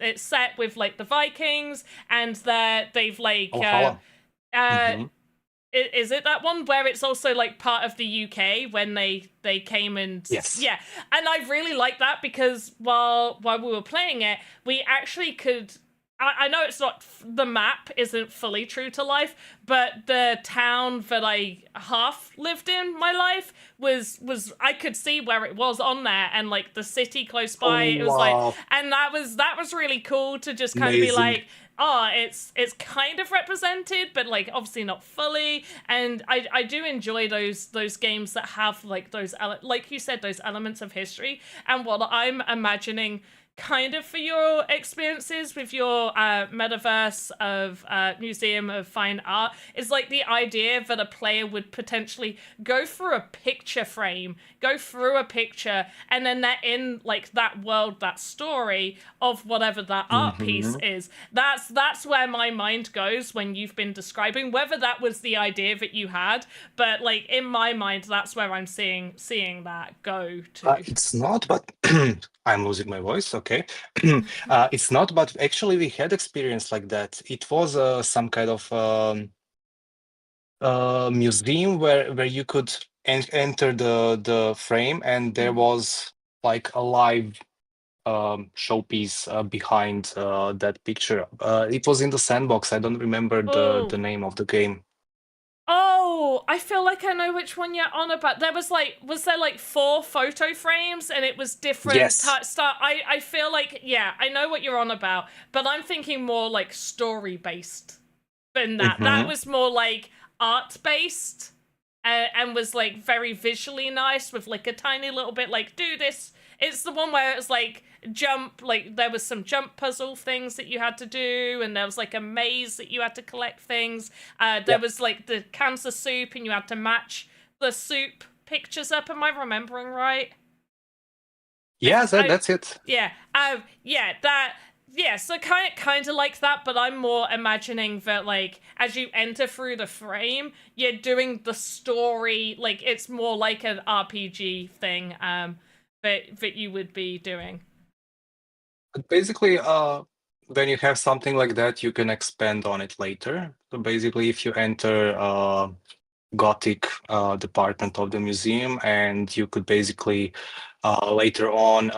it's set with like the Vikings and they've like Valhalla. uh Hmm. is it that one where it's also like part of the UK when they came and Yes. yeah, and I really like that because while we were playing it, we actually could. I know it's not the map isn't fully true to life, but the town that I half lived in my life was I could see where it was on there and like the city close by. Oh, It was like, wow. and that was really cool to just kind of be Amazing. like, oh, it's kind of represented, but like obviously not fully. And I do enjoy those games that have like those like you said, those elements of history. And what I'm imagining kind of for your experiences with your metaverse of Museum of Fine Art is like the idea that a player would potentially go through a picture frame, go through a picture, and then they're in like that world, that story of whatever that art piece Hmm. is. That's where my mind goes when you've been describing whether that was the idea that you had, but like in my mind that's where I'm seeing that go to. It's not, but I'm losing my voice. Okay. It's not, but actually we had experience like that. It was some kind of museum where you could enter the frame, and there was like a live showpiece behind that picture. It was in the Sandbox. I don't remember the Oh. name of the game. Oh, I feel like I know which one you're on about. There was there like 4 photo frames and it was different Yes. start. I feel like, yeah, I know what you're on about, but I'm thinking more like story based than that. That Hmm. was more like art based and was like very visually nice with like a tiny little bit like do this. It's the one where it's like jump, like there was some jump puzzle things that you had to do, and there was like a maze that you had to collect things. There Yep. was like the cans of soup, and you had to match the soup pictures up. Am I remembering right? Yeah, I that's it. yeah, yeah, that yeah, so kind of like that, but I'm more imagining that like as you enter through the frame, you're doing the story like it's more like an RPG thing that you would be doing. But basically, when you have something like that, you can expand on it later. So basically, if you enter Gothic department of the museum, and you could basically later on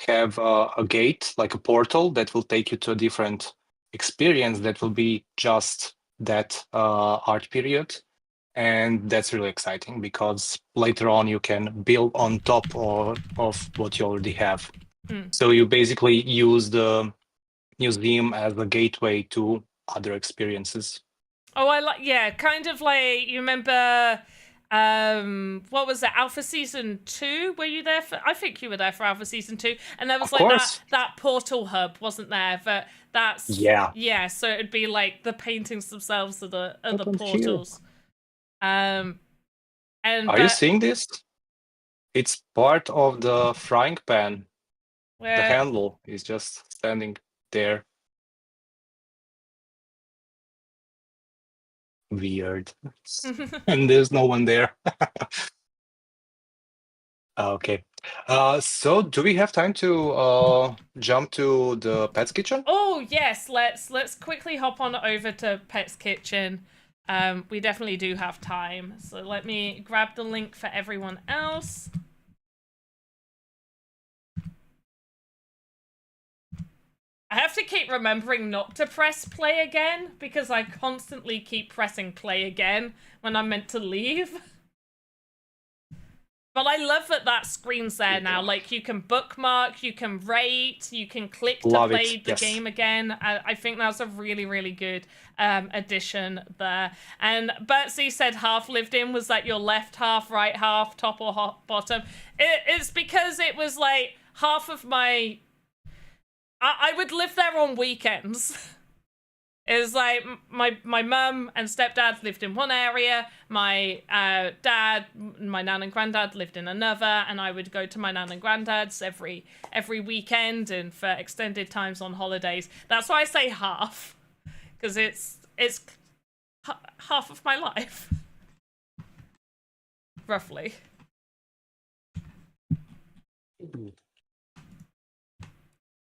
have a gate, like a portal, that will take you to a different experience that will be just that art period. And that's really exciting because later on you can build on top of what you already have. Mm. So you basically use the museum as a gateway to other experiences. Oh, I like yeah, kind of like you remember what was it, Alpha Season 2? Were you there for I think you were there for Alpha Season 2, and there was Of like course. that portal hub, wasn't there? That's Yeah. yeah, so it'd be like the paintings themselves of the Happened here. portals. Um and Are you but seeing this? It's part of the frying pan. The where handle is just standing there. Weird. And there's no one there. Okay. So do we have time to jump to the pet's kitchen? Oh yes, let's quickly hop on over to Pet's Kitchen. We definitely do have time. So let me grab the link for everyone else. I have to keep remembering not to press play again because I constantly keep pressing play again when I'm meant to leave. But I love that screen's there now. Like you can bookmark, you can rate, you can click to Love play it. the Yes. game again. I think that's a really, really good addition there. And Bertsy said half lived in. Was that your left half, right half, top or bottom? It's because it was like half of my... I would live there on weekends. It was like my mum and stepdad lived in one area, my dad, my nan and granddad lived in another, and I would go to my nan and granddad's every weekend and for extended times on holidays. That's why I say half, because it's half of my life, roughly.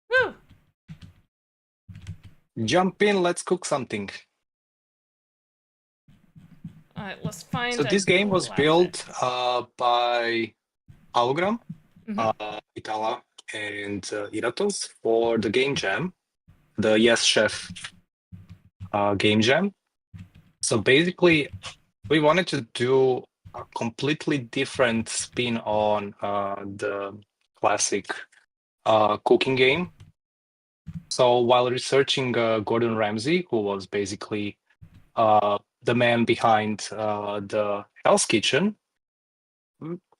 Woo! Jump in, let's cook something. All right, let's find. So this game was built by Hologram, Itala, and Iratos for the Game Jam, the Yes Chef Game Jam. So basically, we wanted to do a completely different spin on the classic cooking game. So while researching Gordon Ramsay, who was basically the man behind the Hell's Kitchen,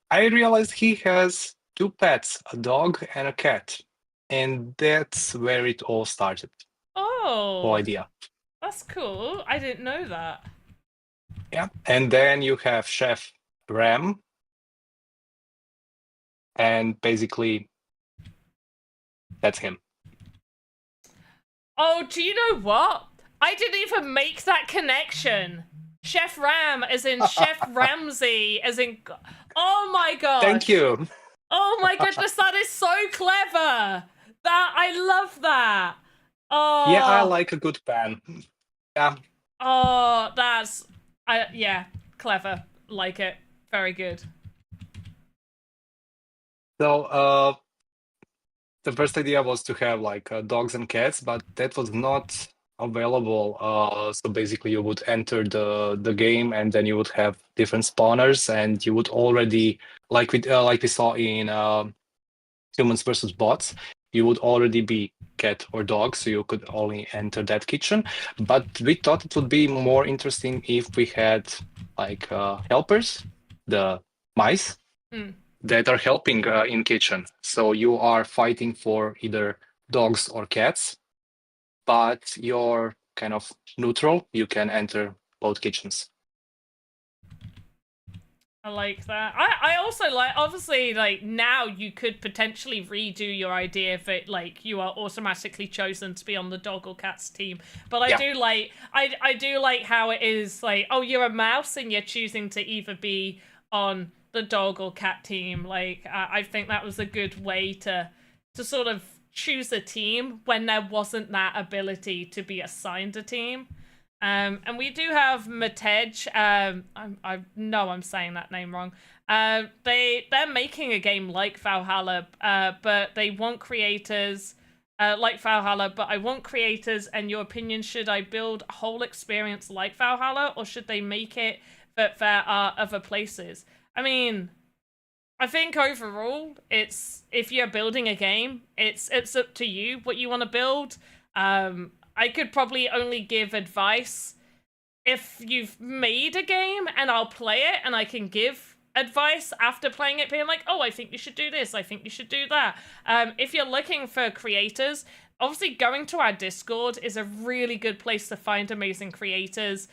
I realized he has two pets, a dog and a cat. And that's where it all started. Oh, Whole idea. That's cool. I didn't know that. Yeah. And then you have Chef Ram. And basically, that's him. Oh, do you know what? I didn't even make that connection. Chef Ram, as in Chef Ramsay, as in... Oh my god. Thank you. Oh my goodness, that is so clever. I love that. Oh. Yeah, I like a good pan. Yeah. Oh, yeah, clever. Like it. Very good. So, the first idea was to have like dogs and cats, but that was not available. So basically, you would enter the game, and then you would have different spawners, and you would already like we saw in Humans versus Bots, you would already be cat or dog, so you could only enter that kitchen. But we thought it would be more interesting if we had like helpers, the mice. That are helping in kitchen. So you are fighting for either dogs or cats, but you're kind of neutral. You can enter both kitchens. I like that. I also like, obviously, like, now you could potentially redo your idea if it, like, you are automatically chosen to be on the dog or cat's team. But I do like, I do like how it is, like, oh, you're a mouse and you're choosing to either be on the dog or cat team. Like, I think that was a good way to sort of choose a team when there wasn't that ability to be assigned a team. And we do have Matej. I know I'm saying that name wrong. They're making a game like Valhalla, but they want creators like Valhalla. But I want creators. And your opinion: should I build a whole experience like Valhalla, or should they make it that there are other places? I mean, I think overall, it's if you're building a game, it's up to you what you want to build. I could probably only give advice if you've made a game and I'll play it and I can give advice after playing it, being like, oh, I think you should do this, I think you should do that. If you're looking for creators, obviously going to our Discord is a really good place to find amazing creators.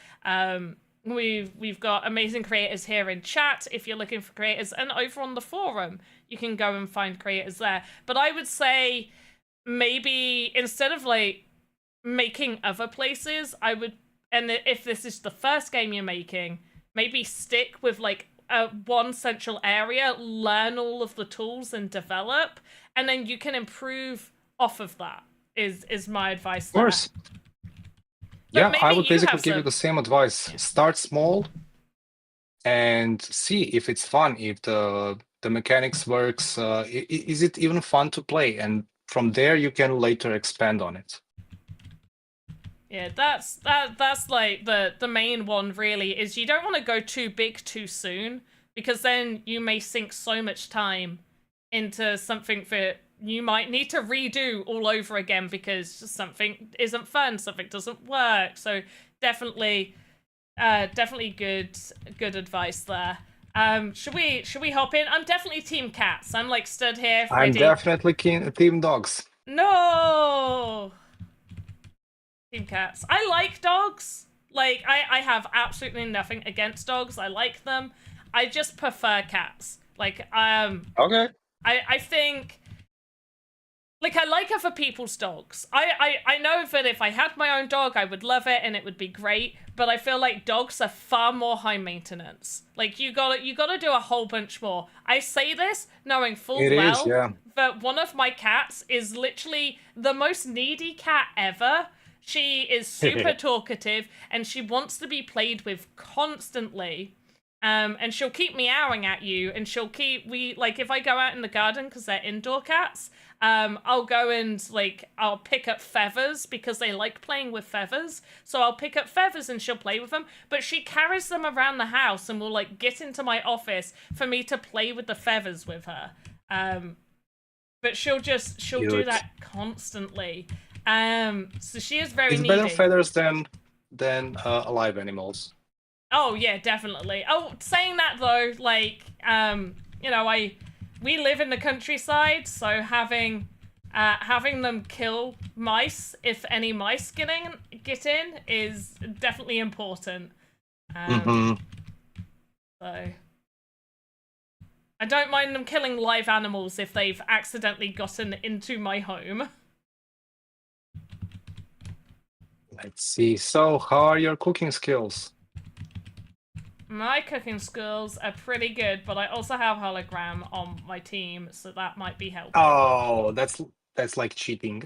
We've got amazing creators here in chat if you're looking for creators, and over on the forum you can go and find creators there. But I would say maybe instead of like making other places, I would, and if this is the first game you're making, maybe stick with like one central area, learn all of the tools and develop, and then you can improve off of that is my advice. Of course. Yeah, I would basically give you the same advice. Start small and see if it's fun, if the mechanics works. Is it even fun to play? And from there, you can later expand on it. Yeah, that's like the main one really, is you don't want to go too big too soon, because then you may sink so much time into something that you might need to redo all over again because something isn't fun, something doesn't work. So definitely good advice there. Should we hop in? I'm definitely team cats. I'm like stood here ready. I'm definitely team dogs. No. Team cats. I like dogs. Like, I have absolutely nothing against dogs. I like them. I just prefer cats. Like, Okay. I think, like, I like other people's dogs. I know that if I had my own dog, I would love it and it would be great. But I feel like dogs are far more high maintenance. Like, you gotta do a whole bunch more. I say this knowing full It is, well yeah. that one of my cats is literally the most needy cat ever. She is super talkative and she wants to be played with constantly. And she'll keep meowing at you, and if I go out in the garden because they're indoor cats, I'll go and I'll pick up feathers because they like playing with feathers. So I'll pick up feathers and she'll play with them, but she carries them around the house and will get into my office for me to play with the feathers with her. But she'll do that constantly. So she is very It's needy. better feathers than alive animals. Oh yeah, definitely. Oh, saying that though, we live in the countryside, so having them kill mice if any mice get in is definitely important. So I don't mind them killing live animals if they've accidentally gotten into my home. Let's see. So, how are your cooking skills? My cooking skills are pretty good, but I also have hologram on my team, so that might be helpful. Oh, that's like cheating.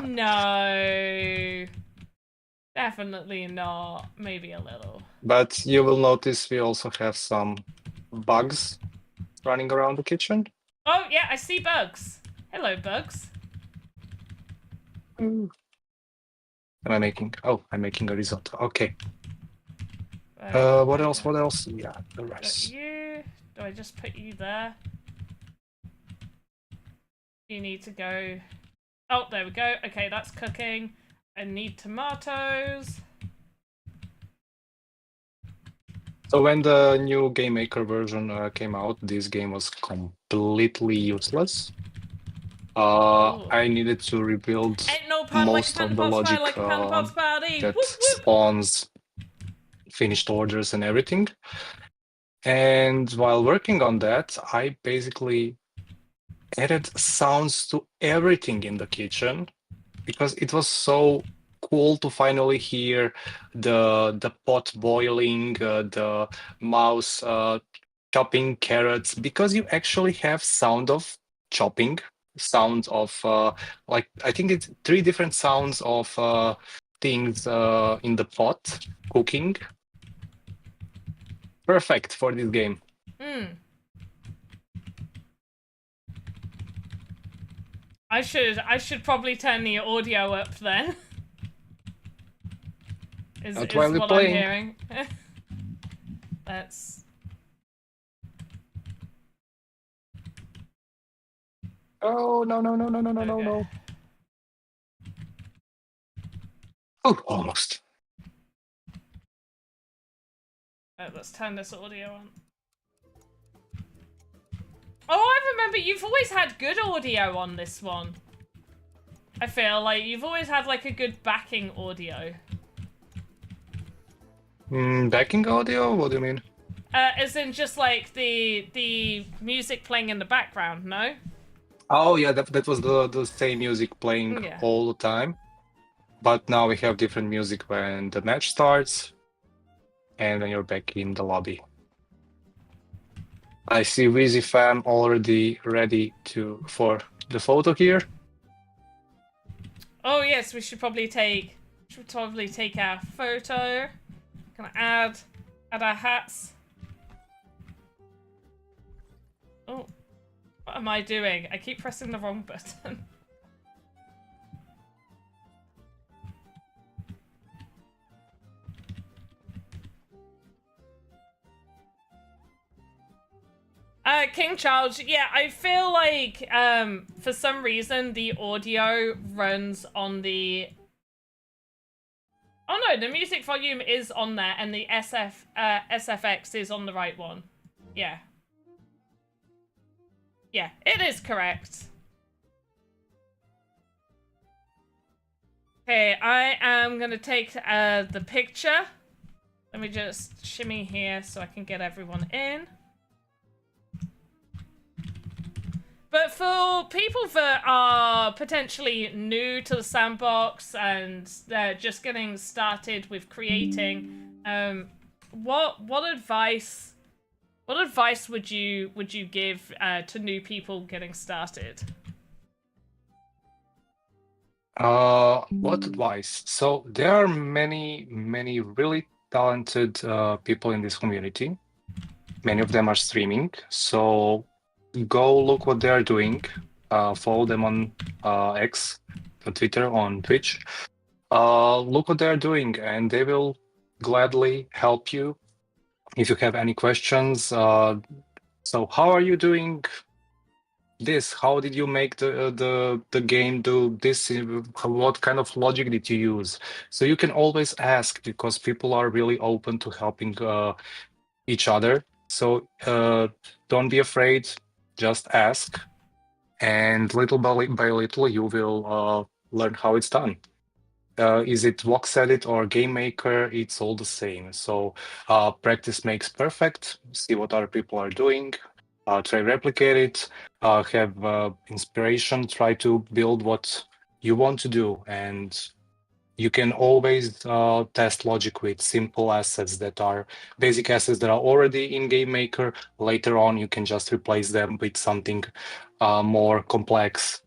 No. Definitely not. Maybe a little. But you will notice we also have some bugs running around the kitchen. Oh, yeah, I see bugs. Hello, bugs. Am I making? Oh, I'm making a risotto. Okay. What else? What else? Yeah, the rice. You? Do I just put you there? You need to go. Oh, there we go. Okay, that's cooking. I need tomatoes. So when the new Game Maker version came out, this game was completely useless. I needed to rebuild most of the logic that spawns finished orders and everything. And while working on that, I basically added sounds to everything in the kitchen because it was so cool to finally hear the pot boiling, the mouse chopping carrots, because you actually have sound of chopping, sound of I think it's 3 different sounds of things in the pot cooking. Perfect for this game. I should probably turn the audio up then. is what I'm hearing. That's... Oh, no. Oh, almost. Let's turn this audio on. Oh, I remember you've always had good audio on this one. I feel like you've always had a good backing audio. Backing audio? What do you mean? As in just the music playing in the background, no? Oh yeah, that was the same music playing all the time. But now we have different music when the match starts and when you're back in the lobby. I see Wheezy Fam already ready for the photo here. Oh yes, we should probably take our photo. Gonna add our hats. Oh, what am I doing? I keep pressing the wrong button. King Charles, yeah, I feel like for some reason the audio runs on the... Oh no, the music volume is on there and the SFX is on the right one. Yeah. Yeah, it is correct. Okay, I am gonna take the picture. Let me just shimmy here so I can get everyone in. But for people that are potentially new to the sandbox and they're just getting started with creating, what advice would you give to new people getting started? What advice? So there are many really talented people in this community. Many of them are streaming, so go look what they are doing. Follow them on X, on Twitter, on Twitch. Look what they are doing, and they will gladly help you if you have any questions. So how are you doing this? How did you make the game do this? What kind of logic did you use? So you can always ask, because people are really open to helping each other. So don't be afraid, just ask, and little by little you will learn how it's done. Is it VoxEdit or Game Maker? It's all the same. So practice makes perfect. See what other people are doing. Try replicate it. Have inspiration. Try to build what you want to do, and you can always test logic with simple assets that are basic assets that are already in Game Maker. Later on, you can just replace them with something more complex,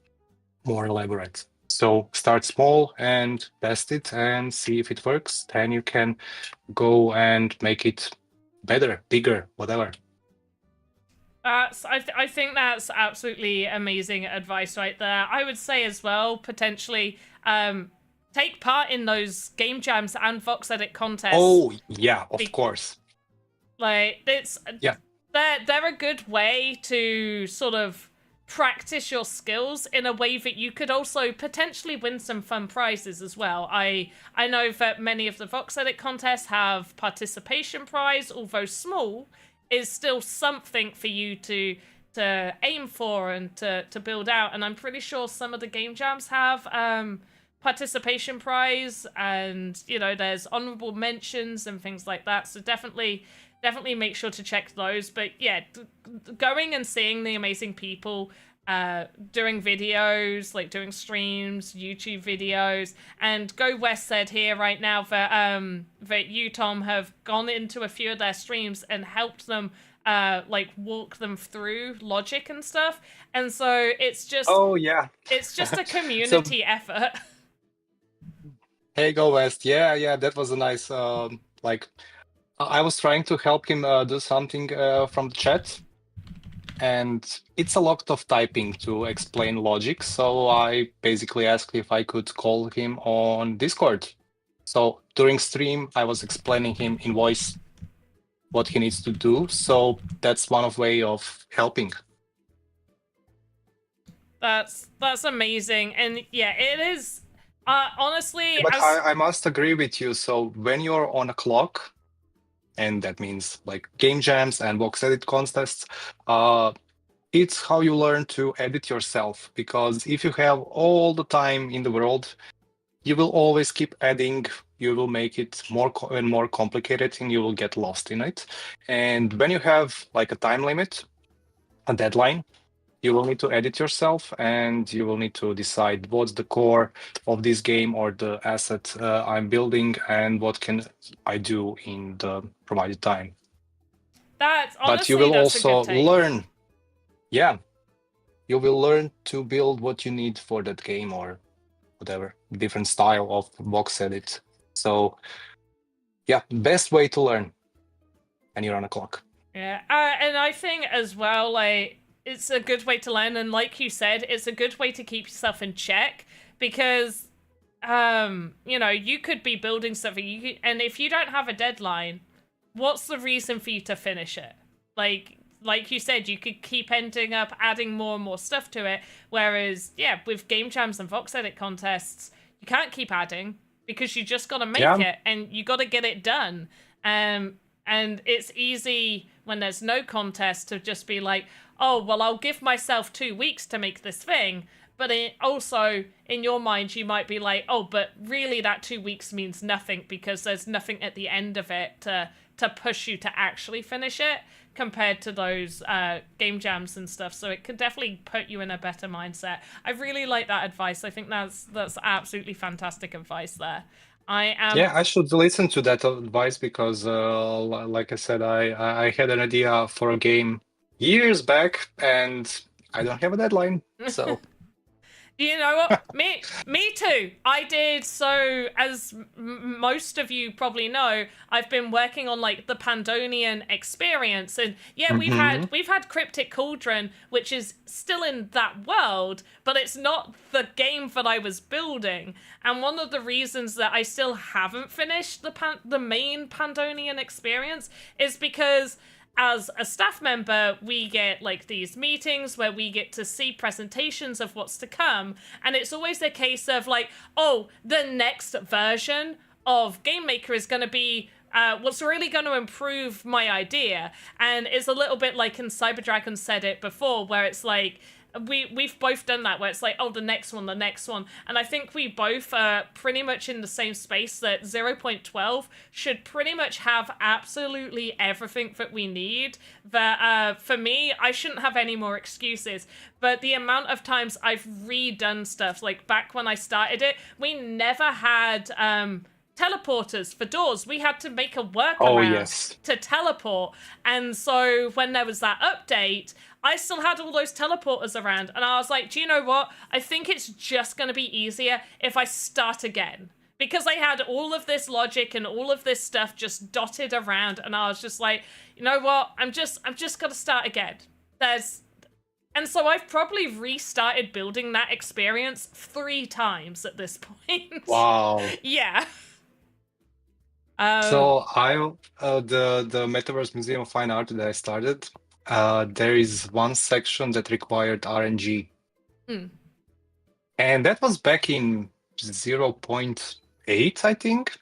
more elaborate. So start small and test it and see if it works. Then you can go and make it better, bigger, whatever. I think that's absolutely amazing advice right there. I would say as well, potentially, take part in those game jams and VoxEdit contests. Oh, yeah, of course. Like, they're a good way to sort of practice your skills in a way that you could also potentially win some fun prizes as well. I know that many of the VoxEdit contests have participation prize, although small, is still something for you to aim for and to build out. And I'm pretty sure some of the game jams have participation prize, and there's honorable mentions and things like that. So definitely make sure to check those. But yeah, going and seeing the amazing people doing videos, like doing streams, YouTube videos, and Go West said here right now that you, Tom, have gone into a few of their streams and helped them like walk them through logic and stuff. And so it's just it's just a community effort. Hey, Go West. Yeah, that was a nice like I was trying to help him do something from the chat, and it's a lot of typing to explain logic. So I basically asked if I could call him on Discord. So during stream, I was explaining him in voice what he needs to do. So that's one of way of helping. That's amazing, and yeah, it is. Honestly, but I must agree with you. So when you're on a clock, and that means like game jams and VoxEdit contests, it's how you learn to edit yourself. Because if you have all the time in the world, you will always keep adding. You will make it more and more complicated, and you will get lost in it. And when you have like a time limit, a deadline, you will need to edit yourself, and you will need to decide what's the core of this game or the asset I'm building, and what can I do in the provided time. But you will also learn. Yeah, you will learn to build what you need for that game or whatever, different style of VoxEdit. So yeah, best way to learn when you're on a clock. Yeah, and I think as well, like, it's a good way to learn, and like you said, it's a good way to keep yourself in check, because you could be building something, and if you don't have a deadline, what's the reason for you to finish it? Like you said, you could keep ending up adding more and more stuff to it, whereas yeah, with game jams and VoxEdit contests, you can't keep adding, because you just got to make it, and you got to get it done. And it's easy when there's no contest to just be like, oh, well, I'll give myself 2 weeks to make this thing. but also in your mind you might be like, oh, but really that 2 weeks means nothing because there's nothing at the end of it to push you to actually finish it compared to those game jams and stuff. So it could definitely put you in a better mindset. I really like that advice. I think that's absolutely fantastic advice there. Yeah, I should listen to that advice because, like I said, I had an idea for a game years back, and I don't have a deadline. So You know what? Me too. I did. So, as most of you probably know, I've been working on like the Pandonian experience, and yeah, we've had Cryptic Cauldron, which is still in that world, but it's not the game that I was building. And one of the reasons that I still haven't finished the main Pandonian experience is because, as a staff member, we get like these meetings where we get to see presentations of what's to come. And it's always a case of like, oh, the next version of Game Maker is going to be what's really going to improve my idea. And it's a little bit like in Cyber Dragon said it before, where it's like, we've both done that where it's like, oh, the next one. And I think we both are pretty much in the same space that 0.12 should pretty much have absolutely everything that we need. That for me, I shouldn't have any more excuses. But the amount of times I've redone stuff, like back when I started it, we never had teleporters for doors. We had to make a workaround to teleport. And so when there was that update, I still had all those teleporters around, and I was like, do you know what? I think it's just going to be easier if I start again. Because I had all of this logic and all of this stuff just dotted around, and I was just like, you know what? I'm just going to start again. And so I've probably restarted building that experience 3 times at this point. wow. Yeah. So the Metaverse Museum of Fine Art that I started, there is one section that required RNG. And that was back in 0.8, I think.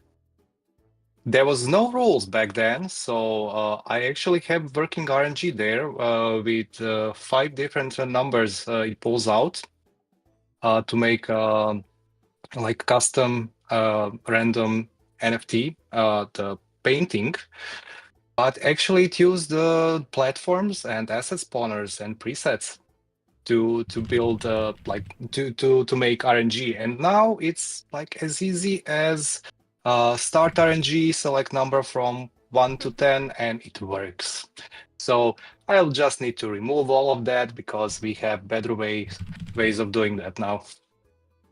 There was no rules back then, so I actually have working RNG there with 5 different numbers it pulls out to make like custom random NFT, the painting. But actually it used the platforms and asset spawners and presets to build like to make RNG. And now it's like as easy as start RNG, select number from 1 to 10, and it works. So I'll just need to remove all of that because we have better ways of doing that now.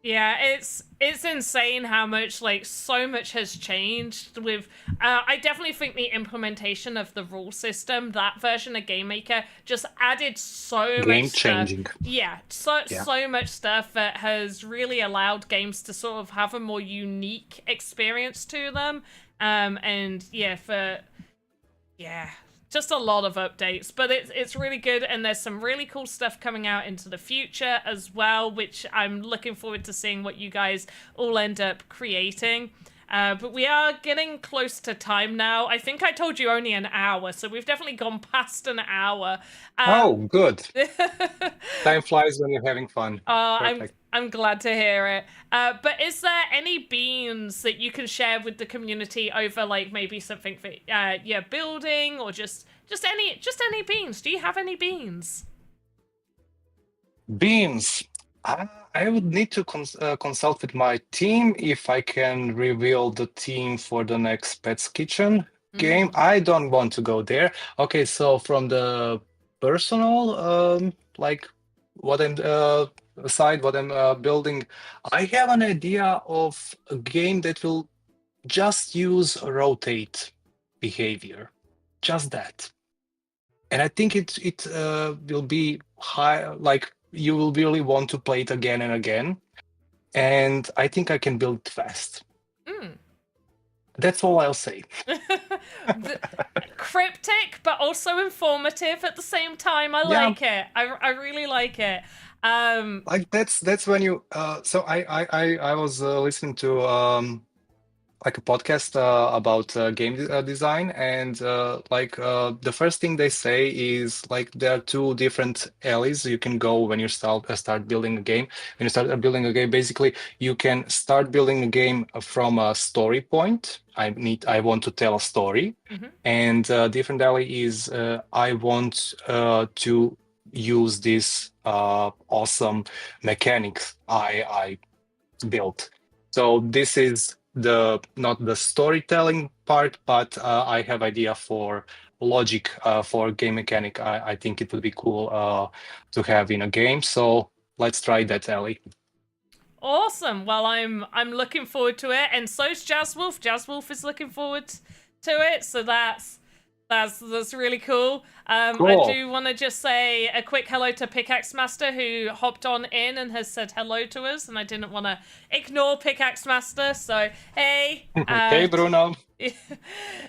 Yeah, it's insane how much, like, so much has changed with, I definitely think the implementation of the rule system, that version of Game Maker, just added so much stuff. Game-changing. Yeah, so much stuff that has really allowed games to sort of have a more unique experience to them. And just a lot of updates, but it's really good, and there's some really cool stuff coming out into the future as well, which I'm looking forward to seeing what you guys all end up creating. But we are getting close to time now. I think I told you only an hour, so we've definitely gone past an hour. Good. Time flies when you're having fun. I'm glad to hear it. But is there any beans that you can share with the community over, like, maybe something that you're building, or just any beans? Do you have any beans? Beans. I would need to consult with my team if I can reveal the team for the next Pets Kitchen game. I don't want to go there. Okay, so from the personal, like what I'm building, I have an idea of a game that will just use rotate behavior, just that. And I think it will be high, like you will really want to play it again and again. And I think I can build fast. That's all I'll say. Cryptic, but also informative at the same time. I like it. I really like it. Like that's when you. So I was listening to like a podcast about design, and the first thing they say is like there are two different alleys you can go when you start building a game. When you start building a game, basically you can start building a game from a story point. I want to tell a story, and different alley is I want to use this awesome mechanics I built. So this is not the storytelling part, but I have idea for logic for game mechanic. I think it would be cool to have in a game. So let's try that, Ellie. Awesome. Well, I'm looking forward to it, and so's Jazzwolf. Jazzwolf is looking forward to it, so that's really cool. Cool. I do want to just say a quick hello to Pickaxe Master, who hopped on in and has said hello to us, and I didn't want to ignore Pickaxe Master, so hey. Hey, Bruno.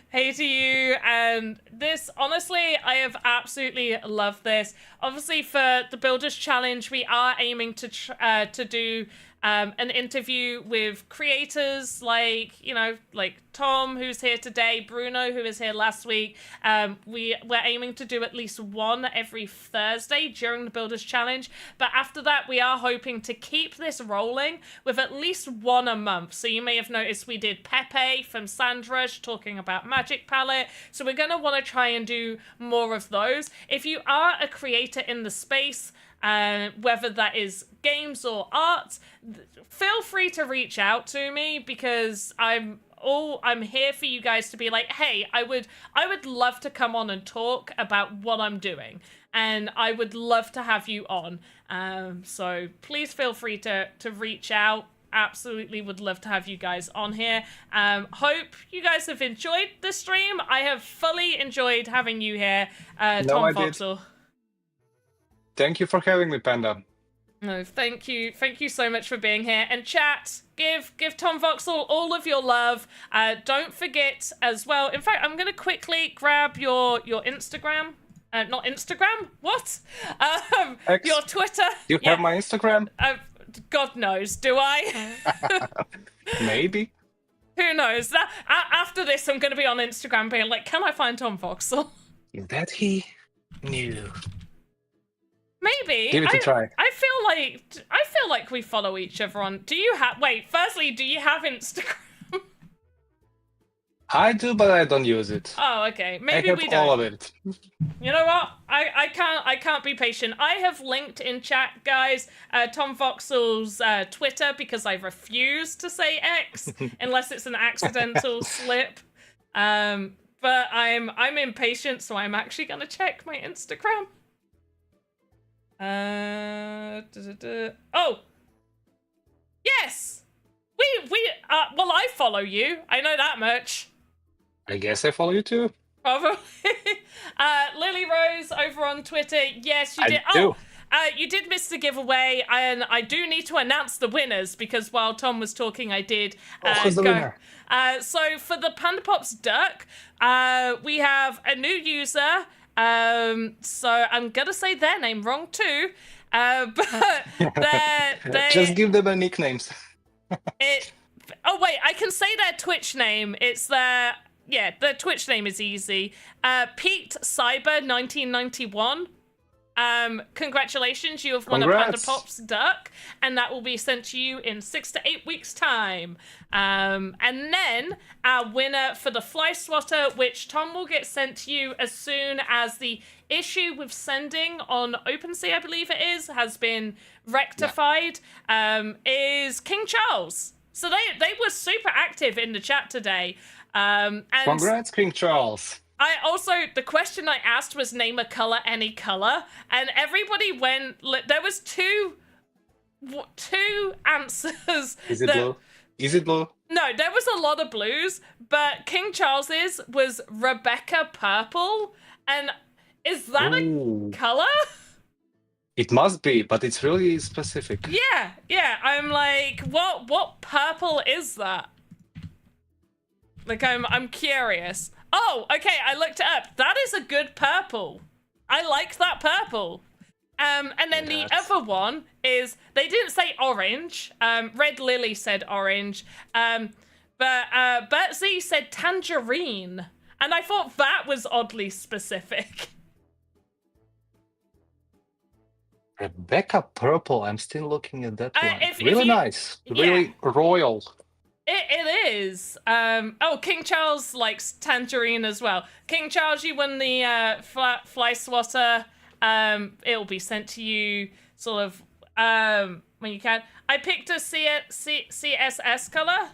Hey to you. And this, honestly, I have absolutely loved this. Obviously, for the Builders Challenge, we are aiming to do an interview with creators like Tom, who's here today, Bruno, who was here last week. We're aiming to do at least one every Thursday during the Builders Challenge. But after that, we are hoping to keep this rolling with at least one a month. So you may have noticed we did Pepe from Sandrush talking about Magic Palette. So we're going to want to try and do more of those. If you are a creator in the space, whether that is games or art, feel free to reach out to me, because I'm here for you guys to be like, hey, I would love to come on and talk about what I'm doing, and I would love to have you on. So please feel free to reach out. Absolutely would love to have you guys on here. Hope you guys have enjoyed the stream. I have fully enjoyed having you here, Tom Voxel. Thank you for having me, Panda. No, thank you so much for being here. And chat, give Tom Voxel all of your love. Don't forget as well. In fact, I'm gonna quickly grab your Instagram. Not Instagram. What? Your Twitter. You have my Instagram? God knows. Do I? Maybe. Who knows? After this, I'm gonna be on Instagram being like, can I find Tom Voxel? Is that he? No. Maybe. Give it a try. I feel like we follow each other on. Do you have? Wait. Firstly, do you have Instagram? I do, but I don't use it. Oh, okay. Maybe we don't. I have all of it. You know what? I can't be patient. I have linked in chat, guys, Tom Voxel's Twitter, because I refuse to say X unless it's an accidental slip. But I'm impatient, so I'm actually gonna check my Instagram. Oh, yes. Well, I follow you. I know that much. I guess I follow you too. Probably. Lily Rose over on Twitter. Yes, you did. I do. You did miss the giveaway, and I do need to announce the winners, because while Tom was talking, I did who's the winner? So for the Panda Pops Duck, we have a new user. So I'm gonna say their name wrong too. But they just give them a nicknames. Oh wait, I can say their Twitch name. It's their Twitch name is easy. Pete Cyber 1991. Congratulations, you have won a Panda Pops Duck, and that will be sent to you in 6 to 8 weeks time. And then our winner for the Fly Swatter, which Tom will get sent to you as soon as the issue with sending on OpenSea, I believe it is, has been rectified, is King Charles. So they were super active in the chat today. And Congrats, King Charles. I also, the question I asked was name a color, any color, and everybody went, there was two answers. Is it blue? Is it blue? No, there was a lot of blues, but King Charles's was Rebecca Purple, and is that a color? It must be, but it's really specific. Yeah, I'm like, what purple is that? Like, I'm curious. Oh, okay, I looked it up. That is a good purple. I like that purple. And then the other one is, they didn't say orange. Red Lily said orange. But Betsy said tangerine, and I thought that was oddly specific. Rebecca Purple, I'm still looking at that one. If Really you- nice. yeah. Really royal. It is. Oh, King Charles likes tangerine as well. King Charles, you won the fly swatter. It'll be sent to you sort of when you can. I picked a CSS color.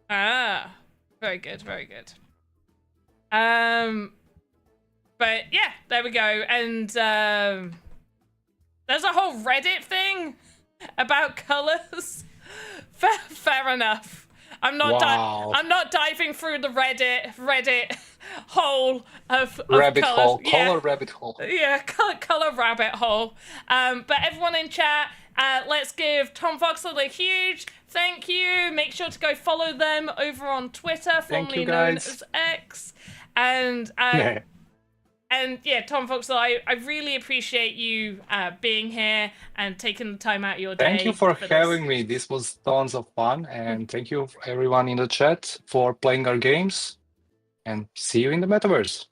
Ah, very good, very good. But yeah, there we go. And there's a whole Reddit thing about colors. Fair enough. I'm not Wow. I'm not diving through the Reddit hole of Rabbit colors. hole. Yeah. Color rabbit hole. Yeah, color rabbit hole. But everyone in chat, let's give Tom Voxel a huge thank you. Make sure to go follow them over on Twitter, formerly known as X. And and yeah, Tom Voxel, I really appreciate you being here and taking the time out of your day. Thank you for having me. This was tons of fun. And thank you everyone in the chat for playing our games. And see you in the metaverse.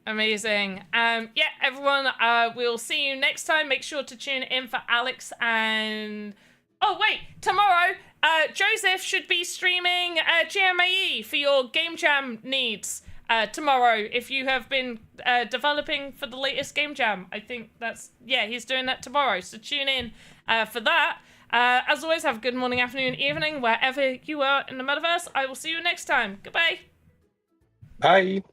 Amazing. Yeah, everyone, we'll see you next time. Make sure to tune in for Alex and... Oh, wait, tomorrow, Joseph should be streaming GMAE for your Game Jam needs tomorrow. If you have been developing for the latest Game Jam, I think that's... Yeah, he's doing that tomorrow, so tune in for that. As always, have a good morning, afternoon, evening, wherever you are in the metaverse. I will see you next time. Goodbye. Bye.